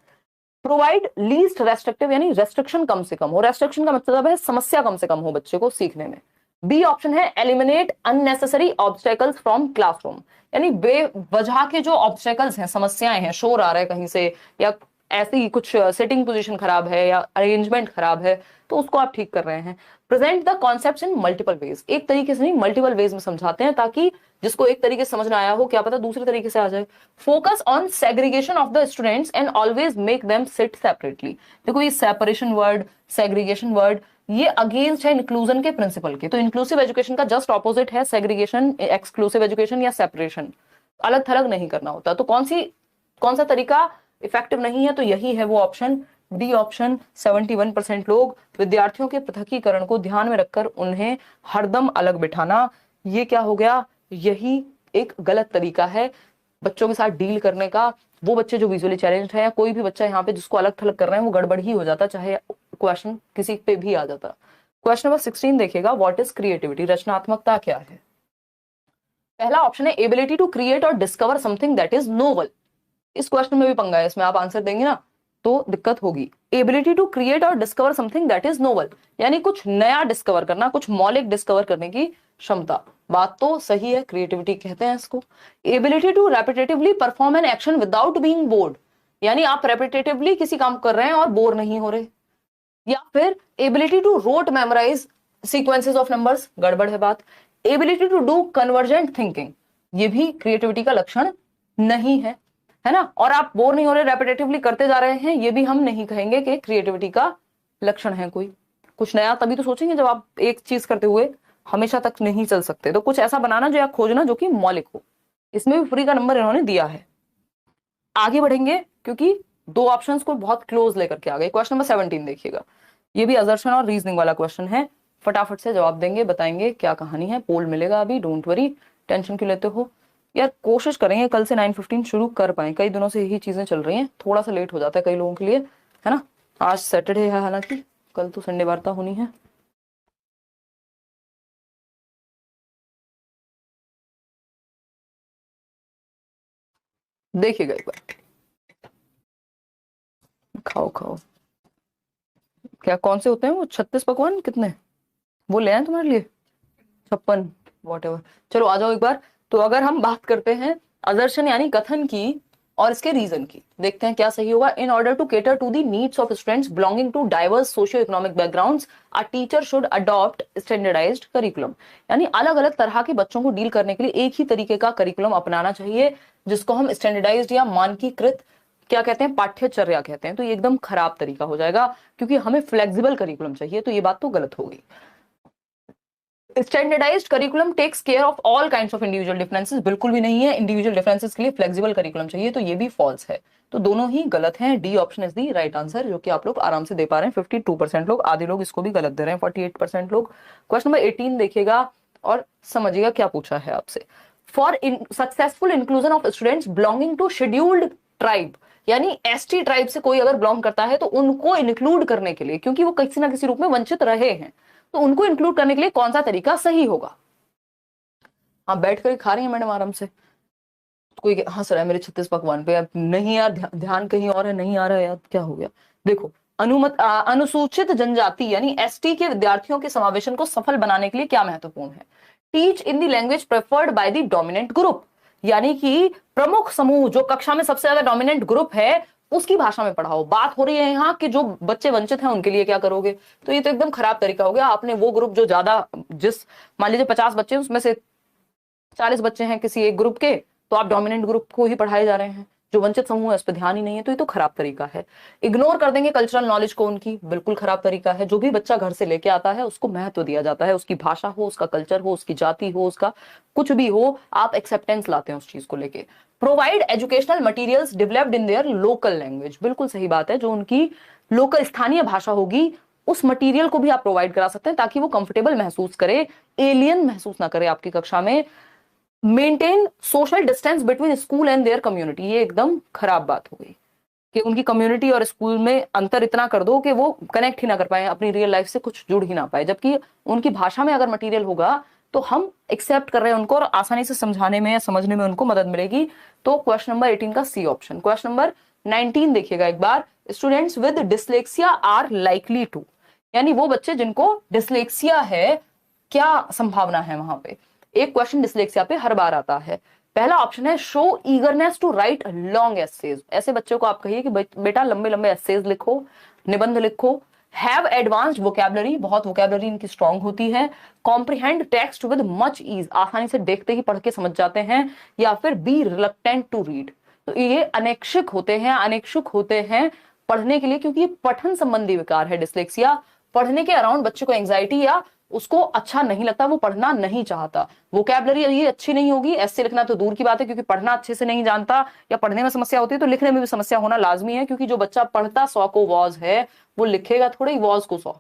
प्रोवाइड लीस्ट रेस्ट्रिक्टिव, यानी रेस्ट्रिक्शन कम से कम हो। रेस्ट्रिक्शन का मतलब है समस्या कम से कम हो बच्चे को सीखने में। बी ऑप्शन है eliminate unnecessary obstacles from classroom, यानी बेवजह के जो ऑब्स्टेकल्स हैं, समस्याएं हैं, शोर आ रहा है कहीं से, या ऐसी कुछ सिटिंग पोजीशन खराब है या अरेंजमेंट खराब है, तो उसको आप ठीक कर रहे हैं। Present the concepts in multiple ways, एक तरीके से नहीं मल्टीपल वेज में समझाते हैं, ताकि जिसको एक तरीके से समझ में आया हो क्या पता दूसरे तरीके से आ जाए। Focus on segregation of the students and always make them sit separately. देखो ये सेपरेशन वर्ड, सेग्रीगेशन वर्ड, ये अगेंस्ट है इंक्लूजन के प्रिंसिपल के। तो इंक्लूसिव एजुकेशन का जस्ट ऑपोजिट है सेग्रीगेशन, एक्सक्लूसिव एजुकेशन या सेपरेशन। अलग थलग नहीं करना होता। तो कौन सा तरीका इफेक्टिव नहीं है? तो यही है वो ऑप्शन डी ऑप्शन। 71% लोग विद्यार्थियों के पृथकीकरण को ध्यान में रखकर उन्हें हरदम अलग बिठाना, ये क्या हो गया? यही एक गलत तरीका है बच्चों के साथ डील करने का। वो बच्चे जो विजुअली चैलेंज्ड है या कोई भी बच्चा यहाँ पे जिसको अलग थलग कर रहे हैं, वो गड़बड़ ही हो जाता, चाहे क्वेश्चन किसी पे भी आ जाता। क्वेश्चन नंबर 16 देखिएगा, व्हाट इज क्रिएटिविटी, रचनात्मकता क्या है। पहला ऑप्शन है एबिलिटी टू क्रिएट और discover something that is novel. इस क्वेश्चन में भी पंगा है, इसमें आप आंसर देंगे ना तो दिक्कत होगी। एबिलिटी टू क्रिएट और discover something that is novel, यानी कुछ नया डिस्कवर करना, कुछ मौलिक डिस्कवर करने की क्षमता। बात तो सही है, क्रिएटिविटी कहते हैं इसको। Ability to repetitively perform an action without being bored, यानी आप रेपिटेटिवली किसी काम कर रहे हैं और बोर नहीं हो रहे। या फिर ability to rote memorize sequences of numbers, गड़बड़ है बात। Ability to do convergent thinking, ये भी क्रिएटिविटी का लक्षण नहीं है, है ना। और आप बोर नहीं हो रहे, रेपिटेटिवली करते जा रहे हैं, ये भी हम नहीं कहेंगे कि क्रिएटिविटी का लक्षण है कोई। कुछ नया तभी तो सोचेंगे जब आप एक चीज करते हुए हमेशा तक नहीं चल सकते, तो कुछ ऐसा बनाना जो आप खोजना जो कि मौलिक हो। इसमें भी फ्री का नंबर इन्होंने दिया है। आगे बढ़ेंगे क्योंकि दो ऑप्शंस को बहुत क्लोज लेकर के आ गए। क्वेश्चन नंबर 17 देखिएगा, ये भी असर्शन और रीजनिंग वाला क्वेश्चन है। फटाफट से जवाब देंगे, बताएंगे क्या कहानी है। पोल मिलेगा अभी, डोंट वरी, टेंशन क्यों लेते हो यार। कोशिश करेंगे कल से 9:15 शुरू कर पाए, कई दिनों से यही चीजें चल रही हैं, थोड़ा सा लेट हो जाता है कई लोगों के लिए, है ना। आज सैटरडे है, हालांकि कल तो संडे वार्ता होनी है। देखिएगा एक बार, खाओ खाओ। क्या कौन से होते हैं वो 36 पकवान, कितने वो ले आए तुम्हारे लिए? 56, वॉट। चलो आ जाओ एक बार। तो अगर हम बात करते हैं असर्शन यानी कथन की और इसके रीजन की, देखते हैं क्या सही होगा। In order to cater to the needs of students belonging to diverse socio economic backgrounds, a teacher should adopt standardized curriculum, यानी अलग अलग तरह के बच्चों को डील करने के लिए एक ही तरीके का करिकुलम अपनाना चाहिए, जिसको हम स्टैंडर्डाइज्ड या मानकीकृत क्या कहते हैं, पाठ्यचर्या कहते हैं। तो ये एकदम खराब तरीका हो जाएगा, क्योंकि हमें फ्लेक्सिबल करिकुलम चाहिए, तो ये बात तो गलत होगी। Standardized curriculum takes care of all kinds of individual differences, बिल्कुल भी नहीं है। इंडिविजुअल डिफरेंसेस के लिए फ्लेक्सिबल करिकुलम चाहिए, तो ये भी फॉल्स है। तो दोनों ही गलत हैं। D option is the right answer, जो कि आप लोग आराम से दे पा रहे हैं। 52% लोग, आधे लोग इसको भी गलत दे रहे हैं, 48% लोग। क्वेश्चन नंबर 18 देखिएगा और समझिएगा क्या पूछा है आपसे। For successful inclusion of students belonging to scheduled tribe, यानी एसटी ट्राइब से कोई अगर बिलोंग करता है तो उनको इंक्लूड करने के लिए, क्योंकि वो किसी ना किसी रूप में वंचित रहे हैं, तो उनको इंक्लूड करने के लिए कौन सा तरीका सही होगा। आप बैठ कर खा रही हैं मैडम आराम से, कोई हंस रहा है मेरे 36 पकवान पे। अब नहीं यार, ध्यान कहीं और है, नहीं आ रहा है यार, क्या हो गया। देखो, अनुसूचित जनजाति यानी एसटी के विद्यार्थियों के समावेशन को सफल बनाने के लिए क्या महत्वपूर्ण है। Teach in the language preferred by the dominant group, यानी कि प्रमुख समूह, जो कक्षा में सबसे ज्यादा डोमिनेंट ग्रुप है उसकी भाषा में पढ़ाओ। बात हो रही है यहाँ कि जो बच्चे वंचित हैं उनके लिए क्या करोगे, तो ये तो एकदम खराब तरीका हो गया। आपने वो ग्रुप जो ज्यादा, जिस मान लीजिए 50 बच्चे हैं उसमें से 40 बच्चे हैं किसी एक ग्रुप के, तो आप डोमिनेंट ग्रुप को ही पढ़ाए जा रहे हैं, जो वंचित समूह है उस पर ध्यान ही नहीं है, तो ये तो खराब तरीका है। इग्नोर कर देंगे कल्चरल नॉलेज को उनकी, बिल्कुल खराब तरीका है। जो भी बच्चा घर से लेके आता है उसको महत्व दिया जाता है, उसकी भाषा हो, उसका कल्चर हो, उसकी जाति हो, उसका कुछ भी हो, आप एक्सेप्टेंस लाते हैं उस चीज को लेके। Provide educational materials developed in their local language, बिल्कुल सही बात है। जो उनकी लोकल स्थानीय भाषा होगी उस मटेरियल को भी आप प्रोवाइड करा सकते हैं, ताकि वो कंफर्टेबल महसूस करे, एलियन महसूस ना करे आपकी कक्षा में। Maintain social distance between school and their community, ये एकदम खराब बात हो गई कि उनकी कम्युनिटी और स्कूल में अंतर इतना कर दो कि वो कनेक्ट ही ना कर पाए, अपनी रियल लाइफ से कुछ जुड़ ही ना पाए। जबकि उनकी भाषा में अगर मटेरियल होगा तो हम एक्सेप्ट कर रहे हैं उनको, और आसानी से समझाने में या समझने में उनको मदद मिलेगी। तो क्वेश्चन नंबर 18 का सी ऑप्शन। क्वेश्चन नंबर 19 देखिएगा एक बार। Students with dyslexia are likely to, यानी वो बच्चे जिनको डिसलेक्सिया है, क्या संभावना है वहां पे। एक क्वेश्चन डिसलेक्सिया पे हर बार आता है। पहला ऑप्शन है show eagerness to write long essays, ऐसे बच्चों को आप कहिए कि बेटा लंबे लंबे एसेज लिखो, निबंध लिखो। हैव एडवांस्ड वोकैबुलरी, बहुत वोकैबुलरी इनकी स्ट्रांग होती है। Comprehend text with much ease, आसानी से देखते ही पढ़ के समझ जाते हैं। या फिर बी रिलक्टेंट टू रीड, तो ये अनैच्छिक होते हैं, अनिच्छुक होते हैं पढ़ने के लिए, क्योंकि ये पठन संबंधी विकार है डिसलेक्सिया। पढ़ने के अराउंड बच्चे को एंजाइटी या उसको अच्छा नहीं लगता, वो पढ़ना नहीं चाहता। वोकैबुलरी ये अच्छी नहीं होगी, ऐसे लिखना तो दूर की बात है, क्योंकि पढ़ना अच्छे से नहीं जानता या पढ़ने में समस्या होती है, तो लिखने में भी समस्या होना लाजमी है। क्योंकि जो बच्चा पढ़ता 100 को वॉज है, वो लिखेगा थोड़ा ही वॉज को 100,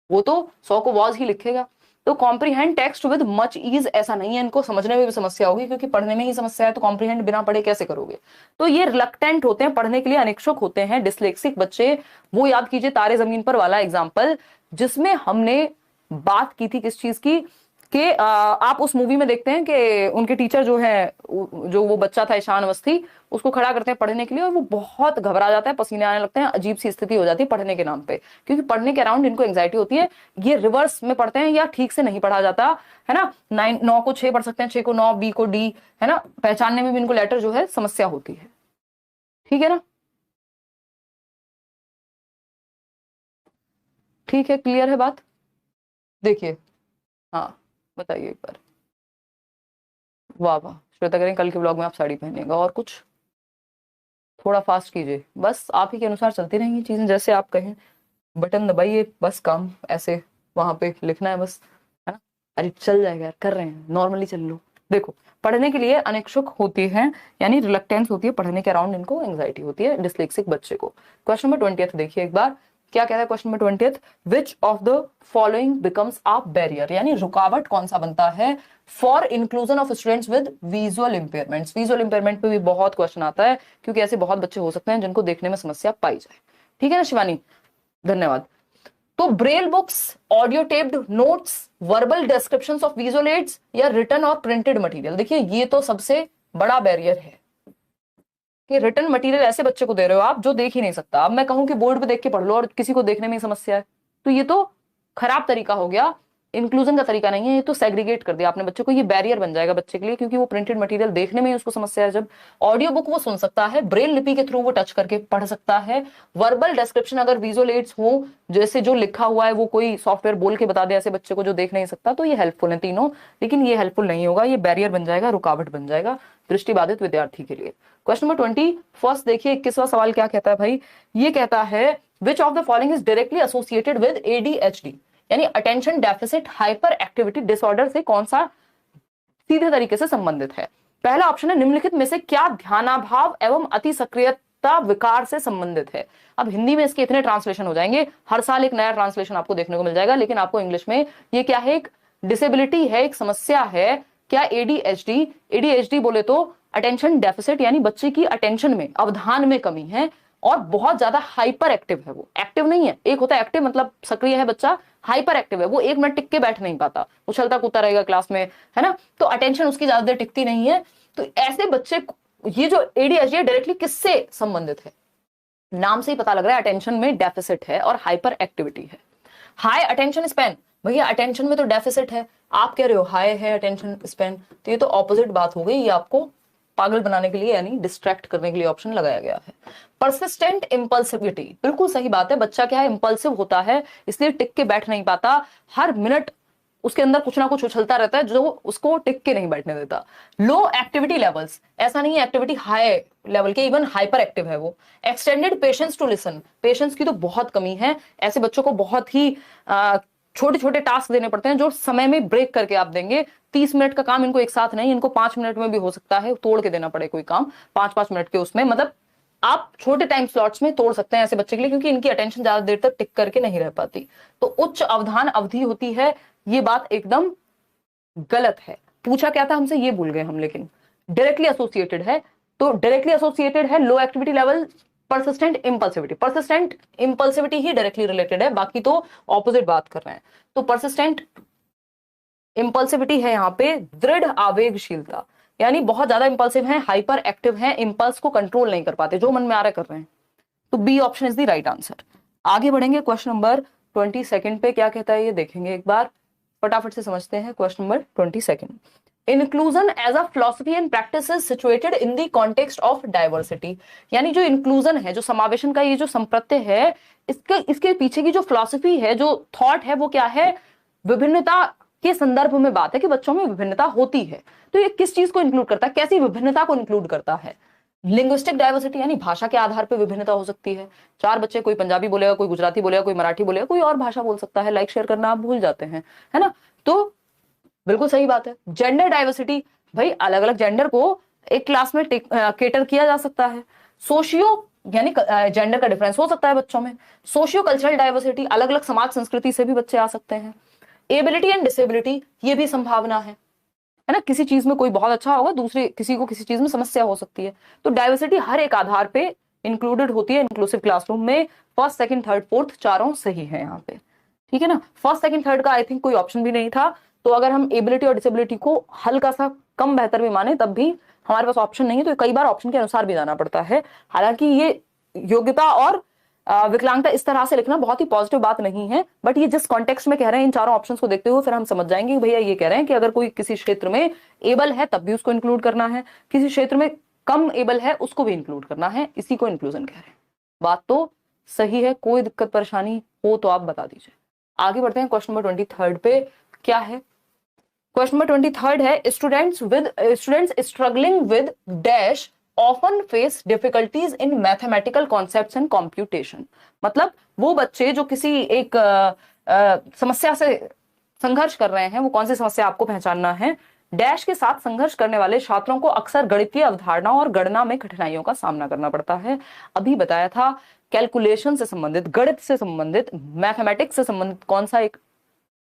वो तो 100 को वॉज ही लिखेगा। तो comprehend text with much ease, ऐसा नहीं है, इनको समझने में भी समस्या होगी, क्योंकि पढ़ने में ही समस्या है, तो कॉम्प्रीहेंड बिना पढ़े कैसे करोगे। तो ये रिलक्टेंट होते हैं पढ़ने के लिए, अनिच्छुक होते हैं डिसलेक्सिक बच्चे। वो याद कीजिए तारे जमीन पर वाला एग्जाम्पल, जिसमें हमने बात की थी किस चीज की, कि आप उस मूवी में देखते हैं कि उनके टीचर जो है, जो वो बच्चा था ईशान अवस्थी, उसको खड़ा करते हैं पढ़ने के लिए और वो बहुत घबरा जाता है, पसीने आने लगते हैं, अजीब सी स्थिति हो जाती है पढ़ने के नाम पे, क्योंकि पढ़ने के अराउंड इनको एंग्जाइटी होती है। ये रिवर्स में पढ़ते हैं या ठीक से नहीं पढ़ा जाता है ना, 9 को 6 पढ़ सकते हैं, 6 को 9, बी को डी, है ना, पहचानने में भी इनको लेटर जो है समस्या होती है। ठीक है ना, ठीक है, क्लियर है बात। देखिए, हाँ बताइए एक बार। वाह वाह, श्वेता करें कल के ब्लॉग में आप साड़ी पहनेगा, और कुछ थोड़ा फास्ट कीजिए, बस आप ही के अनुसार चलती रहेंगी चीजें, जैसे आप कहें बटन दबाइए, बस काम ऐसे वहां पे लिखना है बस, है ना। अरे चल जाएगा यार, कर रहे हैं, नॉर्मली चल लो। देखो, पढ़ने के लिए अनिच्छुक होती है, यानी रिलक्टेंस होती है, पढ़ने के अराउंड इनको एंग्जाइटी होती है डिस्लेक्सिक बच्चे को। क्वेश्चन नंबर 20 देखिए एक बार, क्या कहता है question number 20, which of the following becomes a barrier, यानी रुकावट कौन सा बनता है for inclusion of students with visual impairments. Visual impairment पे भी बहुत क्वेश्चन आता है, क्योंकि ऐसे बहुत बच्चे हो सकते हैं जिनको देखने में समस्या पाई जाए। ठीक है ना शिवानी, धन्यवाद। तो Braille books, audio taped notes, verbal descriptions of visual aids, या रिटन और प्रिंटेड मटेरियल। देखिए ये तो सबसे बड़ा बैरियर है कि रिटन मटेरियल ऐसे बच्चे को दे रहे हो आप जो देख ही नहीं सकता। अब मैं कहूं कि बोर्ड पे देख के पढ़ लो और किसी को देखने में ही समस्या है, तो ये तो खराब तरीका हो गया, इंक्लूजन का तरीका नहीं है, ये तो सेग्रीगेट कर दिया आपने बच्चे को, ये बैरियर बन जाएगा बच्चे के लिए, क्योंकि वो प्रिंटेड मटेरियल देखने में ही उसको समस्या है। जब ऑडियो बुक वो सुन सकता है, ब्रेल लिपि के थ्रू वो टच करके पढ़ सकता है, वर्बल डिस्क्रिप्शन अगर विजुअल एड्स हो, जैसे जो लिखा हुआ है वो कोई सॉफ्टवेयर बोल के बता दे ऐसे बच्चे को जो देख नहीं सकता, तो ये हेल्पफुल है तीनों। लेकिन ये हेल्पफुल नहीं होगा, ये बैरियर बन जाएगा, रुकावट बन जाएगा दृष्टिबाधित विद्यार्थी के लिए। क्वेश्चन नंबर 21 देखिए, 21वां सवाल क्या कहता है भाई, ये कहता है which of the following is directly associated with ADHD, यानी attention deficit hyper activity disorder से कौन सा सीधे तरीके से संबंधित है। पहला ऑप्शन है निम्नलिखित में से क्या ध्यानाभाव एवं अति सक्रियता विकार से संबंधित है। अब हिंदी में इसके इतने ट्रांसलेशन हो जाएंगे, हर साल एक नया ट्रांसलेशन आपको देखने को मिल जाएगा, लेकिन आपको इंग्लिश में ये क्या है, एक डिसेबिलिटी है, एक समस्या है क्या, एडीएचडी। एडीएचडी बोले तो अटेंशन डेफिसिट, यानी बच्चे की अटेंशन में, अवधान में कमी है, और बहुत ज्यादा हाइपर एक्टिव है। वो एक्टिव नहीं है, एक होता है एक्टिव मतलब सक्रिय है बच्चा, हाइपर एक्टिव है, वो 1 मिनट टिक के बैठ नहीं पाता, उछलता कूदता रहेगा क्लास में, है ना, तो अटेंशन उसकी ज्यादा देर टिकती नहीं है। तो ऐसे बच्चे, ये जो एडीएचडी डायरेक्टली किससे संबंधित है, नाम से ही पता लग रहा है अटेंशन में डेफिसिट है और हाइपर एक्टिविटी है। हाई अटेंशन स्पैन, भैया अटेंशन में तो डेफिसिट है, आप कह रहे हो हाई है अटेंशन स्पैन, तो ये तो ऑपोजिट बात हो गई, ये आपको पागल बनाने के लिए यानी डिस्ट्रैक्ट करने के लिए ऑप्शन लगाया गया है। परसिस्टेंट इंपल्सिविटी, बिल्कुल सही बात है, बच्चा क्या है, इंपल्सिव होता है, इसलिए टिक के बैठ नहीं पाता, हर मिनट उसके अंदर कुछ ना कुछ उछलता रहता है जो उसको टिक के नहीं बैठने देता। लो एक्टिविटी लेवल्स, ऐसा नहीं है एक्टिविटी हाई लेवल के, इवन हाइपर एक्टिव है वो। Extended patience to listen, patience की तो बहुत कमी है, ऐसे बच्चों को बहुत ही छोटे छोटे टास्क देने पड़ते हैं जो समय में ब्रेक करके आप देंगे। 30 मिनट का काम इनको एक साथ नहीं, इनको 5 मिनट में भी हो सकता है तोड़ के देना पड़े कोई काम, 5-5 मिनट के उसमें, मतलब आप छोटे टाइम स्लॉट्स में तोड़ सकते हैं ऐसे बच्चे के लिए, क्योंकि इनकी अटेंशन ज्यादा देर तक टिक करके नहीं रह पाती। तो उच्च अवधान अवधि होती है, ये बात एकदम गलत है। पूछा क्या था हमसे, ये भूल गए हम, लेकिन डायरेक्टली एसोसिएटेड है, तो डायरेक्टली एसोसिएटेड है लो एक्टिविटी लेवल, परसिस्टेंट इंपल्सिविटी। परसिस्टेंट इंपल्सिविटी ही डायरेक्टली रिलेटेड है, बाकी तो ऑपोजिट बात कर रहे हैं। तो परसिस्टेंट इंपल्सिविटी है यहाँ पे दृढ़ आवेगशीलता, यानी बहुत ज्यादा इंपल्सिव है, हाइपर एक्टिव है, इंपल्स को कंट्रोल नहीं कर पाते, जो मन में आ रहा है कर रहे हैं। तो B option is the right answer. आगे बढ़ेंगे, क्वेश्चन नंबर 22 पे क्या कहता है ये देखेंगे एक बार, फटाफट से समझते हैं। Question number 22, inclusion as a philosophy and practice is situated in the context of diversity, यानी जो इंक्लूजन है, जो समावेशन का ये जो संप्रत्यय है, इसके पीछे की जो फिलोसफी है, जो थॉट है, वो क्या है, विभिन्नता के संदर्भ में बात है कि बच्चों में विभिन्नता होती है। तो ये किस चीज को इंक्लूड करता है, कैसी विभिन्नता को इंक्लूड करता है, लिंग्विस्टिक डाइवर्सिटी, यानी भाषा के आधार पर विभिन्नता हो सकती है। 4 बच्चे, कोई पंजाबी बोलेगा, कोई गुजराती बोलेगा, कोई मराठी बोलेगा, कोई और भाषा बोल सकता है, लाइक शेयर करना आप भूल जाते हैं, है ना, तो बिल्कुल सही बात है। जेंडर डाइवर्सिटी, भाई अलग अलग जेंडर को एक क्लास में केटर किया जा सकता है। सोशियो, यानी जेंडर का डिफरेंस हो सकता है बच्चों में। सोशियो कल्चरल डाइवर्सिटी, अलग अलग समाज संस्कृति से भी बच्चे आ सकते हैं। एबिलिटी एंड डिसेबिलिटी, ये भी संभावना है ना, किसी चीज में कोई बहुत अच्छा होगा, दूसरे किसी को किसी चीज में समस्या हो सकती है। तो डाइवर्सिटी हर एक आधार पे इंक्लूडेड होती है इंक्लूसिव क्लासरूम में। फर्स्ट, सेकंड, थर्ड, फोर्थ चारों सही है यहाँ पे। ठीक है ना। फर्स्ट सेकंड थर्ड का आई थिंक कोई ऑप्शन भी नहीं था, तो अगर हम एबिलिटी और डिसेबिलिटी को हल्का सा कम बेहतर भी माने तब भी हमारे पास ऑप्शन नहीं है, तो कई बार ऑप्शन के अनुसार भी जाना पड़ता है। हालांकि ये योग्यता और विकलांगता इस तरह से लिखना बहुत ही पॉजिटिव बात नहीं है, बट ये जिस कॉन्टेक्स्ट में कह रहे हैं इन चारों ऑप्शंस को देखते हुए फिर हम समझ जाएंगे कि भैया ये कह रहे हैं कि अगर कोई किसी क्षेत्र में एबल है तब भी उसको इंक्लूड करना है, किसी क्षेत्र में कम एबल है उसको भी इंक्लूड करना है, इसी को इंक्लूजन कह रहे हैं। बात तो सही है, कोई दिक्कत परेशानी हो तो आप बता दीजिए। आगे बढ़ते हैं क्वेश्चन नंबर 23 पे। क्या है क्वेश्चन नंबर 23 है, students struggling with dash often face difficulties in mathematical concepts and computation. मतलब वो बच्चे जो किसी एक समस्या से संघर्ष कर रहे हैं, वो कौन सी समस्या आपको पहचानना है। डैश के साथ संघर्ष करने वाले छात्रों को अक्सर गणितीय अवधारणाओं और गणना में कठिनाइयों का सामना करना पड़ता है। अभी बताया था कैलकुलेशन से संबंधित, गणित से संबंधित, मैथमेटिक्स से संबंधित कौन सा एक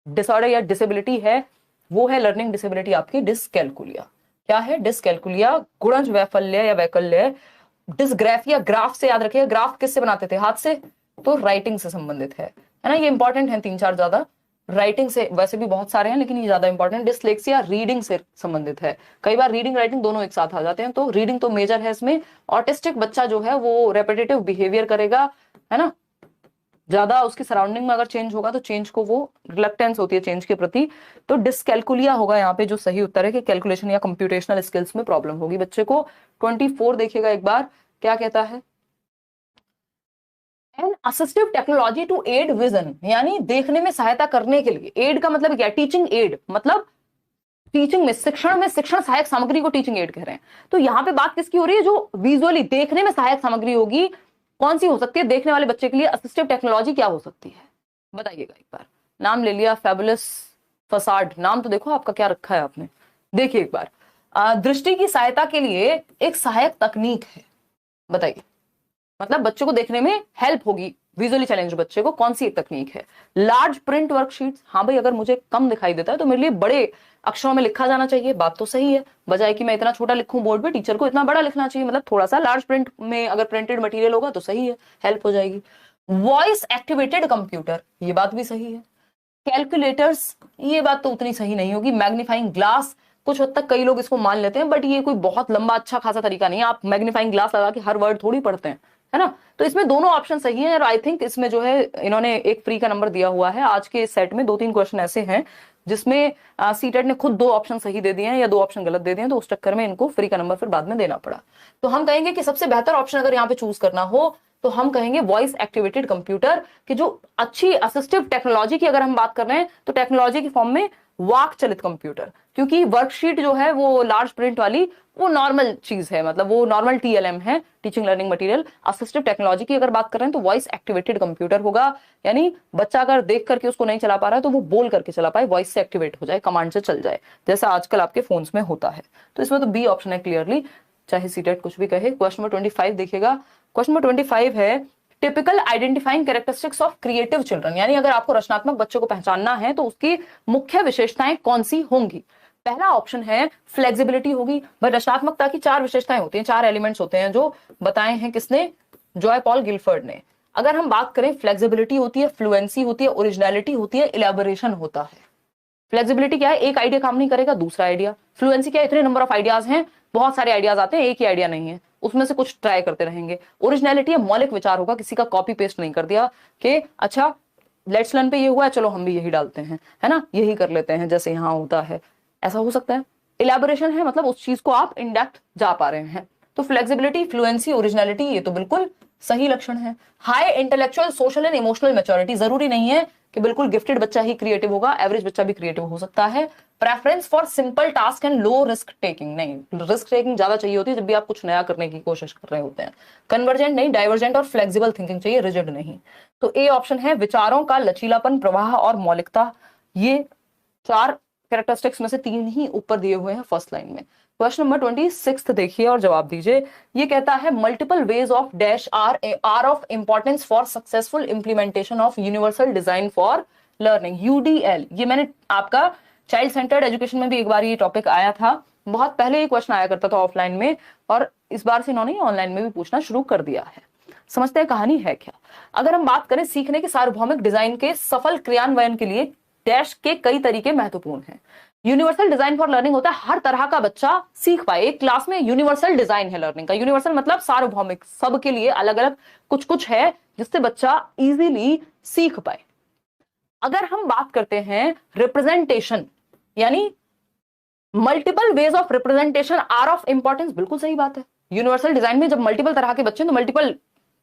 डिसऑर्डर या डिसेबिलिटी है, वो है लर्निंग डिसेबिलिटी आपकी डिसकैलकुलिया। क्या है? डिसकैलकुलिया, गुणज वैफल्य या वैकल्य। डिसग्राफिया, ग्राफ से याद रखिएगा, ग्राफ किससे बनाते थे? हाथ से, तो राइटिंग से संबंधित है ना। ये इंपॉर्टेंट है, 3-4 ज्यादा। राइटिंग से वैसे भी बहुत सारे हैं लेकिन ये ज्यादा इंपॉर्टेंट। डिसलेक्सिया रीडिंग से संबंधित है, कई बार रीडिंग राइटिंग दोनों एक साथ आ जाते हैं, तो रीडिंग तो मेजर है इसमें। ऑटिस्टिक बच्चा जो है वो रेपिटेटिव बिहेवियर करेगा, है ना, ज्यादा उसकी सराउंडिंग में अगर चेंज होगा तो चेंज को वो रिलक्टेंस होती है चेंज के प्रति, तो डिसकैलकुलिया होगा यहाँ पे जो सही उत्तर है कि कैलकुलेशन या कंप्यूटेशनल स्किल्स में प्रॉब्लम होगी बच्चे को। 24 देखिएगा एक बार, क्या कहता है? An assistive technology to aid vision, यानी देखने में सहायता करने के लिए। एड का मतलब क्या? टीचिंग एड, मतलब टीचिंग में, शिक्षण में शिक्षण सहायक सामग्री को टीचिंग एड कह रहे हैं। तो यहाँ पे बात किसकी हो रही है? जो विजुअली देखने में सहायक सामग्री होगी, कौन सी हो सकती है देखने वाले बच्चे के लिए? असिस्टिव टेक्नोलॉजी क्या हो सकती है बताइएगा एक बार। नाम ले लिया, फैबुलस फसाड, नाम तो देखो आपका क्या रखा है आपने। देखिए एक बार, दृष्टि की सहायता के लिए एक सहायक तकनीक है, बताइए। मतलब बच्चों को देखने में हेल्प होगी विजुअली चैलेंज बच्चे को, कौन सी एक तकनीक है? लार्ज प्रिंट वर्कशीट्स, हाँ भाई अगर मुझे कम दिखाई देता है तो मेरे लिए बड़े अक्षरों में लिखा जाना चाहिए, बात तो सही है। बजाय कि मैं इतना छोटा लिखूं बोर्ड पे, टीचर को इतना बड़ा लिखना चाहिए, मतलब थोड़ा सा लार्ज प्रिंट में अगर प्रिंटेड मटेरियल होगा तो सही है, हेल्प हो जाएगी। वॉइस एक्टिवेटेड कंप्यूटर, ये बात भी सही है। कैलकुलेटर्स, ये बात तो उतनी सही नहीं होगी। मैग्नीफाइंग ग्लास, कुछ हद तक कई लोग इसको मान लेते हैं, बट ये कोई बहुत लंबा अच्छा खासा तरीका नहीं है। आप मैग्नीफाइंग ग्लास लगा के हर वर्ड थोड़ी पढ़ते हैं, है ना। तो इसमें दोनों ऑप्शन सही हैं, और आई थिंक इसमें जो है इन्होंने एक फ्री का नंबर दिया हुआ है। आज के सेट में 2-3 क्वेश्चन ऐसे हैं जिसमें सीटेट ने खुद 2 ऑप्शन सही दे दिए हैं या 2 ऑप्शन गलत दे दिए हैं, तो उस चक्कर में इनको फ्री का नंबर फिर बाद में देना पड़ा। तो हम कहेंगे कि सबसे बेहतर ऑप्शन अगर यहाँ पे चूज करना हो तो हम कहेंगे वॉइस एक्टिवेटेड कंप्यूटर, कि जो अच्छी असिस्टिव टेक्नोलॉजी की अगर हम बात कर रहे हैं तो टेक्नोलॉजी की फॉर्म में वाक चलित कंप्यूटर, क्योंकि वर्कशीट जो है वो लार्ज प्रिंट वाली वो नॉर्मल चीज है, मतलब वो नॉर्मल टीएलएम है, teaching learning material. Assistive technology की अगर बात कर रहे हैं तो वॉइस एक्टिवेटेड कंप्यूटर होगा, यानी बच्चा अगर देख करके उसको नहीं चला पा रहा है तो वो बोल करके चला पाए, वॉइस से एक्टिवेट हो जाए, कमांड से चल जाए, जैसा आजकल आपके फोन्स में होता है। तो इसमें तो बी ऑप्शन है क्लियरली, चाहे सीटेट कुछ भी कहे। क्वेश्चन नंबर 25 देखिएगा। क्वेश्चन नंबर 25 है, typical identifying characteristics of creative children, यानी अगर आपको रचनात्मक बच्चों को पहचानना है तो उसकी मुख्य विशेषताएं कौन सी होंगी। पहला ऑप्शन है फ्लेक्सिबिलिटी होगी। भाई रचनात्मकता की 4 विशेषताएं होती हैं, 4 एलिमेंट्स होते हैं जो बताए हैं किसने? जॉय पॉल गिलफर्ड ने। अगर हम बात करें, फ्लेक्सिबिलिटी होती है, फ्लुएंसी होती है, ओरिजिनलिटी होती है, इलेबोरेशन होता है। फ्लेक्सिबिलिटी क्या है? एक आइडिया काम नहीं करेगा, दूसरा आइडिया। फ्लुएंसी क्या है? इतने नंबर ऑफ आइडियाज हैं, बहुत सारे आइडियाज आते हैं, एक ही आइडिया नहीं है, उसमें से कुछ ट्राई करते रहेंगे। ओरिजिनलिटी है, मौलिक विचार होगा, किसी का कॉपी पेस्ट नहीं कर दिया कि अच्छा लेट्स लर्न पे ये हुआ है चलो हम भी यही डालते हैं, है ना, यही कर लेते हैं जैसे यहाँ होता है, ऐसा हो सकता है। इलेबोरेशन है, मतलब उस चीज को आप इन डेप्थ जा पा रहे हैं। तो फ्लेक्सिबिलिटी, फ्लुएंसी, ओरिजिनलिटी, ये तो बिल्कुल सही लक्षण है। High intellectual, social and emotional maturity, जरूरी नहीं है कि बिल्कुल गिफ्टेड बच्चा ही क्रिएटिव होगा, एवरेज बच्चा भी क्रिएटिव हो सकता है। Preference for simple task and low risk taking, नहीं, रिस्क टेकिंग ज्यादा चाहिए होती है जब भी आप कुछ नया करने की कोशिश कर रहे होते हैं। कन्वर्जेंट नहीं, डाइवर्जेंट और फ्लेक्सिबल थिंकिंग चाहिए, रिजिड नहीं। तो ए ऑप्शन है, विचारों का लचीलापन, प्रवाह और मौलिकता। ये 4 कैरेक्टरिस्टिक्स में से 3 ही ऊपर दिए हुए हैं फर्स्ट लाइन में। क्वेश्चन नंबर 26 देखिए और जवाब दीजिए। ये कहता है multiple ways of dash are of importance for successful implementation of universal design for learning, UDL. ये मैंने आपका चाइल्ड सेंटर्ड एजुकेशन में भी एक बार ये टॉपिक आया था, बहुत पहले ये क्वेश्चन आया करता था ऑफलाइन में, और इस बार से इन्होंने ऑनलाइन में भी पूछना शुरू कर दिया है। समझते हैं कहानी है क्या। अगर हम बात करें सीखने के सार्वभौमिक डिजाइन के सफल क्रियान्वयन के लिए डैश के कई तरीके महत्वपूर्ण हैं। यूनिवर्सल डिजाइन फॉर लर्निंग होता है हर तरह का बच्चा सीख पाए। एक क्लास में यूनिवर्सल डिजाइन है लर्निंग का। यूनिवर्सल मतलब सार्वभौमिक, सबके लिए अलग अलग कुछ कुछ है जिससे बच्चा इजीली सीख पाए। अगर हम बात करते हैं रिप्रेजेंटेशन, यानी multiple ways of representation are of importance, बिल्कुल सही बात है। यूनिवर्सल डिजाइन में जब मल्टीपल तरह के बच्चे हैं तो मल्टीपल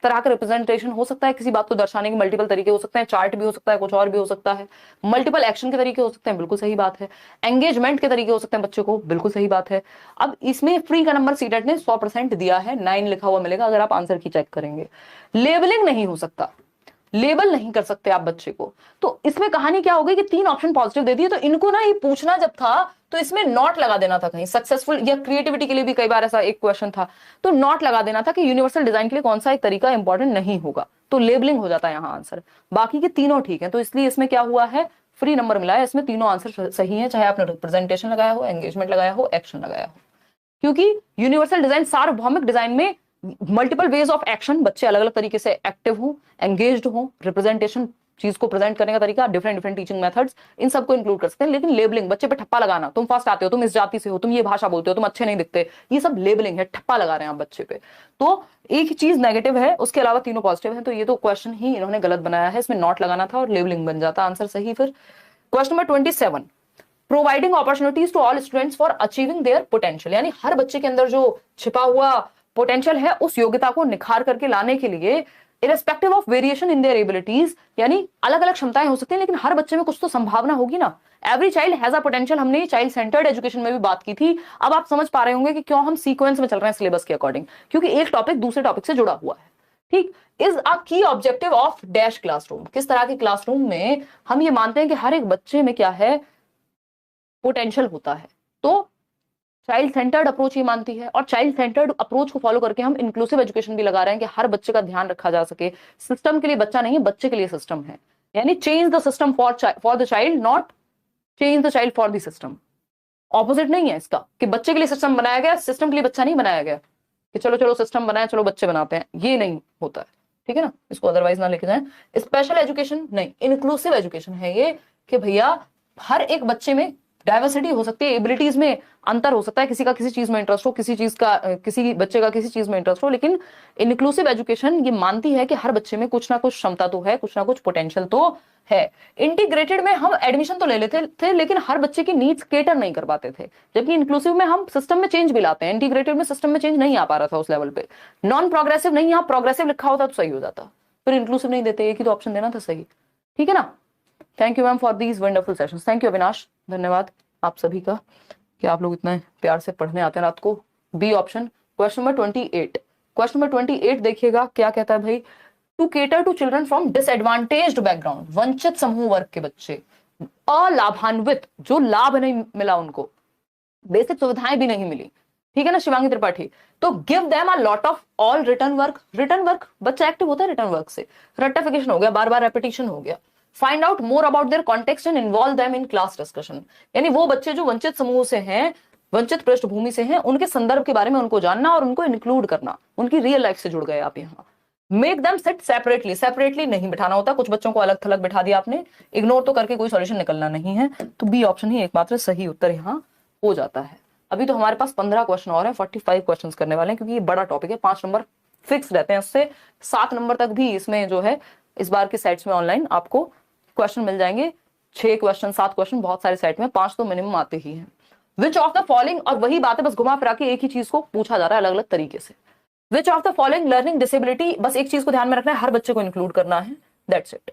तरह का रिप्रेजेंटेशन हो सकता है। किसी बात को दर्शाने के मल्टीपल तरीके हो सकते हैं, चार्ट भी हो सकता है, कुछ और भी हो सकता है। मल्टीपल एक्शन के तरीके हो सकते हैं, बिल्कुल सही बात है। एंगेजमेंट के तरीके हो सकते हैं बच्चे को, बिल्कुल सही बात है। अब इसमें फ्री का नंबर सीटेट ने 100% दिया है, 9 लिखा हुआ मिलेगा अगर आप आंसर की चेक करेंगे। लेबलिंग नहीं हो सकता, लेबल नहीं कर सकते आप बच्चे को। तो इसमें कहानी क्या हो गई कि 3 ऑप्शन पॉजिटिव दे दिए, तो इनको ना ये पूछना जब था तो इसमें नॉट लगा देना था कहीं। सक्सेसफुल या क्रिएटिविटी के लिए भी कई बार ऐसा एक क्वेश्चन था, तो नॉट लगा देना था कि यूनिवर्सल डिजाइन के लिए कौन सा एक तरीका इंपॉर्टेंट नहीं होगा, तो लेबलिंग हो जाता है यहाँ आंसर। बाकी के तीनों ठीक है, तो इसलिए इसमें क्या हुआ है, फ्री नंबर मिला है। इसमें तीनों आंसर सही है, चाहे आपने रिप्रेजेंटेशन लगाया हो, एंगेजमेंट लगाया हो, एक्शन लगाया हो। क्योंकि यूनिवर्सल डिजाइन सार्वभौमिक डिजाइन में मल्टीपल वेज ऑफ एक्शन, बच्चे अलग अलग तरीके से एक्टिव हो, एंगेज्ड हो, रिप्रेजेंटेशन चीज को प्रेजेंट करने का तरीका, डिफरेंट डिफरेंट टीचिंग मेथड्स, इन सबको इंक्लूड कर सकते हैं। लेकिन लेबलिंग, बच्चे पे ठप्पा लगाना, तुम फर्स्ट आते हो, तुम इस जाति से हो, तुम ये भाषा बोलते हो, तुम अच्छे नहीं दिखते, ये सब लेबलिंग है, ठप्पा लगा रहे हैं आप बच्चे पे। तो एक ही चीज नेगेटिव है, उसके अलावा तीनों पॉजिटिव है, तो ये तो क्वेश्चन ही इन्होंने गलत बनाया है। इसमें नॉट लगाना था और लेबलिंग बन जाता आंसर सही। फिर question number 27, providing opportunities to all students for achieving their potential, यानी हर बच्चे के अंदर जो छिपा हुआ पोटेंशियल है उस योग्यता को निखार करके लाने के लिए irrespective of variation in their abilities, यानी अलग अलग क्षमताएं हो सकती हैं लेकिन हर बच्चे में कुछ तो संभावना होगी ना। Every child has a potential, हमने चाइल्ड सेंटर्ड एजुकेशन में भी बात की थी। अब आप समझ पा रहे होंगे कि क्यों हम सीक्वेंस में चल रहे हैं सिलेबस के अकॉर्डिंग, क्योंकि एक टॉपिक दूसरे टॉपिक से जुड़ा हुआ है। ठीक, इज अ की ऑब्जेक्टिव ऑफ डैश क्लासरूम, किस तरह के क्लासरूम में हम ये मानते हैं कि हर एक बच्चे में क्या है, पोटेंशियल होता है। तो चाइल्ड सेंटर्ड अप्रोच ये मानती है, और चाइल्ड सेंटर्ड अप्रोच को फॉलो करके हम इंक्लूसिव एजुकेशन भी लगा रहे हैं कि हर बच्चे का ध्यान रखा जा सके। सिस्टम के लिए बच्चा नहीं है, बच्चे के लिए सिस्टम है, यानी change the system for the child, not change the child for the system. Opposite नहीं है इसका कि बच्चे के लिए सिस्टम बनाया गया, सिस्टम के लिए बच्चा नहीं बनाया गया कि चलो चलो सिस्टम बनाया, चलो बच्चे बनाते हैं, ये नहीं होता है। ठीक है ना, इसको अदरवाइज ना लेके जाएं। स्पेशल एजुकेशन नहीं, इंक्लूसिव एजुकेशन है ये कि भैया हर एक बच्चे में डाइवर्सिटी हो सकती है, एबिलिटीज में अंतर हो सकता है, किसी का किसी चीज में इंटरेस्ट हो, किसी बच्चे का किसी चीज में इंटरेस्ट हो, लेकिन इंक्लूसिव एजुकेशन ये मानती है कि हर बच्चे में कुछ ना कुछ क्षमता तो है, कुछ ना कुछ पोटेंशियल तो है। इंटीग्रेटेड में हम एडमिशन तो ले लेते थे लेकिन हर बच्चे की नीड्स केटर नहीं कर पाते थे, जबकि इंक्लूसिव में हम सिस्टम में चेंज भी लाते हैं। इंटीग्रेटेड में सिस्टम में चेंज नहीं आ पा रहा था उस लेवल पे। नॉन प्रोग्रेसिव नहीं, यहाँ प्रोग्रेसिव लिखा होता तो सही हो जाता, फिर इंक्लूसिव नहीं देते, एक ही तो ऑप्शन देना था सही। ठीक है ना। Thank you ma'am for these wonderful sessions. Thank you Avinash, धन्यवाद आप सभी का कि आप लोग इतना प्यार से पढ़ने आते हैं रात को। B option, question number 28। Question number 28 देखिएगा क्या कहता है भाई, to cater to children from disadvantaged background, वंचित समूह वर्ग के बच्चे, अलाभान्वित, जो लाभ नहीं मिला उनको, बेसिक सुविधाएं भी नहीं मिली। ठीक है ना शिवांगी त्रिपाठी, तो give them a lot of all written work. Written work, बच्चा एक्टिव होता है रिटर्न वर्क से, रट्टाफिकेशन हो गया, बार बार रेपिटेशन हो गया। Find out more about their context and involve them in class discussion, यानी वो बच्चे जो वंचित समूह से हैं, वंचित पृष्ठभूमि से हैं, उनके संदर्भ के बारे में उनको जानना और उनको इंक्लूड करना, उनकी रियल लाइफ से जुड़ गए आप यहाँ। Make them sit separately, separately नहीं बिठाना होता, कुछ बच्चों को अलग थलग बिठा दिया आपने, इग्नोर तो करके कोई सॉल्यूशन निकलना नहीं है, तो बी ऑप्शन ही एकमात्र सही उत्तर यहाँ हो जाता है। अभी तो हमारे पास 15 क्वेश्चन और हैं, 45 क्वेश्चन करने वाले हैं, क्योंकि ये बड़ा टॉपिक है, 5 नंबर फिक्स रहते हैं, उससे 7 नंबर तक भी इसमें जो है इस बार के सेट्स में ऑनलाइन आपको क्वेश्चन मिल जाएंगे। 6 क्वेश्चन 7 क्वेश्चन बहुत सारे सेट में, 5 तो मिनिमम आते ही हैं। विच ऑफ द फॉलोइंग, और वही बात है, बस घुमा फिरा के एक ही चीज को पूछा जा रहा है अलग अलग तरीके से। विच of the following learning disability, बस एक चीज को ध्यान में रखना है, हर बच्चे को इंक्लूड करना है, that's it.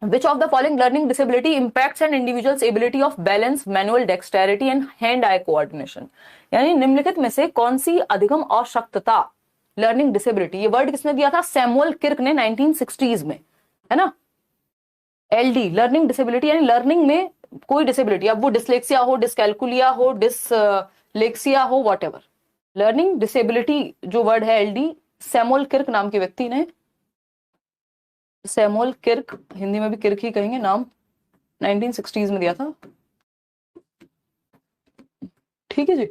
Which of the following learning disability impacts an individual's ability of balance, manual dexterity and hand-eye coordination? यानी निम्नलिखित में से कौन सी अधिगम अशक्तता, लर्निंग डिसेबिलिटी, ये वर्ड किसने दिया था, सैमुअल किर्क ने 1960s में, है ना। एलडी, लर्निंग डिसेबिलिटी, यानी लर्निंग में कोई डिसेबिलिटी, अब वो डिसलेक्सिया हो, डिसकैलकुलिया हो, डिसलेक्सिया हो, व्हाटएवर, लर्निंग डिसेबिलिटी जो वर्ड है एलडी, सैमुअल किर्क नाम के व्यक्ति ने, सैमुअल किर्क, हिंदी में भी किर्क ही कहेंगे नाम, 1960s में दिया था। ठीक है जी,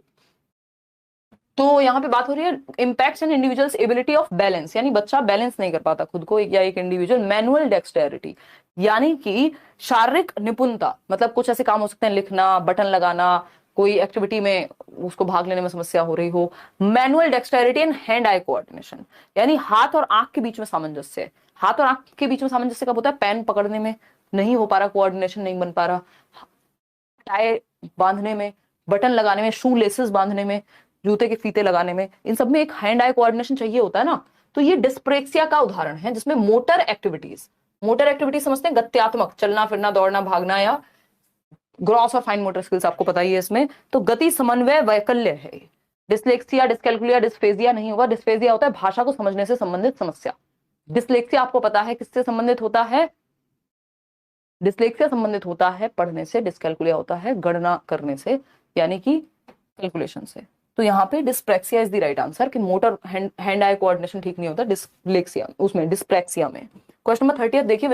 तो यहाँ पे बात हो रही है impacts an individual's ability of balance, यानी बच्चा बैलेंस नहीं कर पाता खुद को, या एक इंडिविजुअल मैनुअल डेक्सटेरिटी, यानी कि शारीरिक निपुणता, मतलब कुछ ऐसे काम हो सकते हैं लिखना, बटन लगाना, कोई एक्टिविटी में उसको भाग लेने में समस्या हो रही हो। Manual dexterity and hand eye coordination, यानी हाथ और आंख के बीच में सामंजस्य। हाथ और आंख के बीच में सामंजस्य कब होता है? पेन पकड़ने में नहीं हो पा रहा, कोऑर्डिनेशन नहीं बन पा रहा, टाई बांधने में, बटन लगाने में, शू लेसेस बांधने में, जूते के फीते लगाने में, इन सब में एक हैंड आई कोऑर्डिनेशन चाहिए होता है ना। तो ये डिस्प्रेक्सिया का उदाहरण है, जिसमें मोटर एक्टिविटीज समझते हैं गत्यात्मक, चलना फिरना, दौड़ना, भागना, या ग्रॉस और फाइन मोटर स्किल्स आपको पता ही है इसमें। तो गति समन्वय वैकल्य है। डिस्लेक्सिया, डिस्कैल्कुलिया, डिस्फेजिया नहीं होगा। डिस्फेजिया होता है भाषा को समझने से संबंधित समस्या। डिस्लेक्सिया आपको पता है किससे संबंधित होता है? डिस्लेक्सिया संबंधित होता है पढ़ने से, डिस्कैल्कुलिया होता है गणना करने से, यानी कि कैलकुलेशन से। तो यहाँ पे dyspraxia is the right answer, कि मोटर हैंड आई कोऑर्डिनेशन ठीक नहीं होता डिस्लेक्सिया, उसमें डिस्प्रैक्सिया में। क्वेश्चन नंबर 30 देखिए,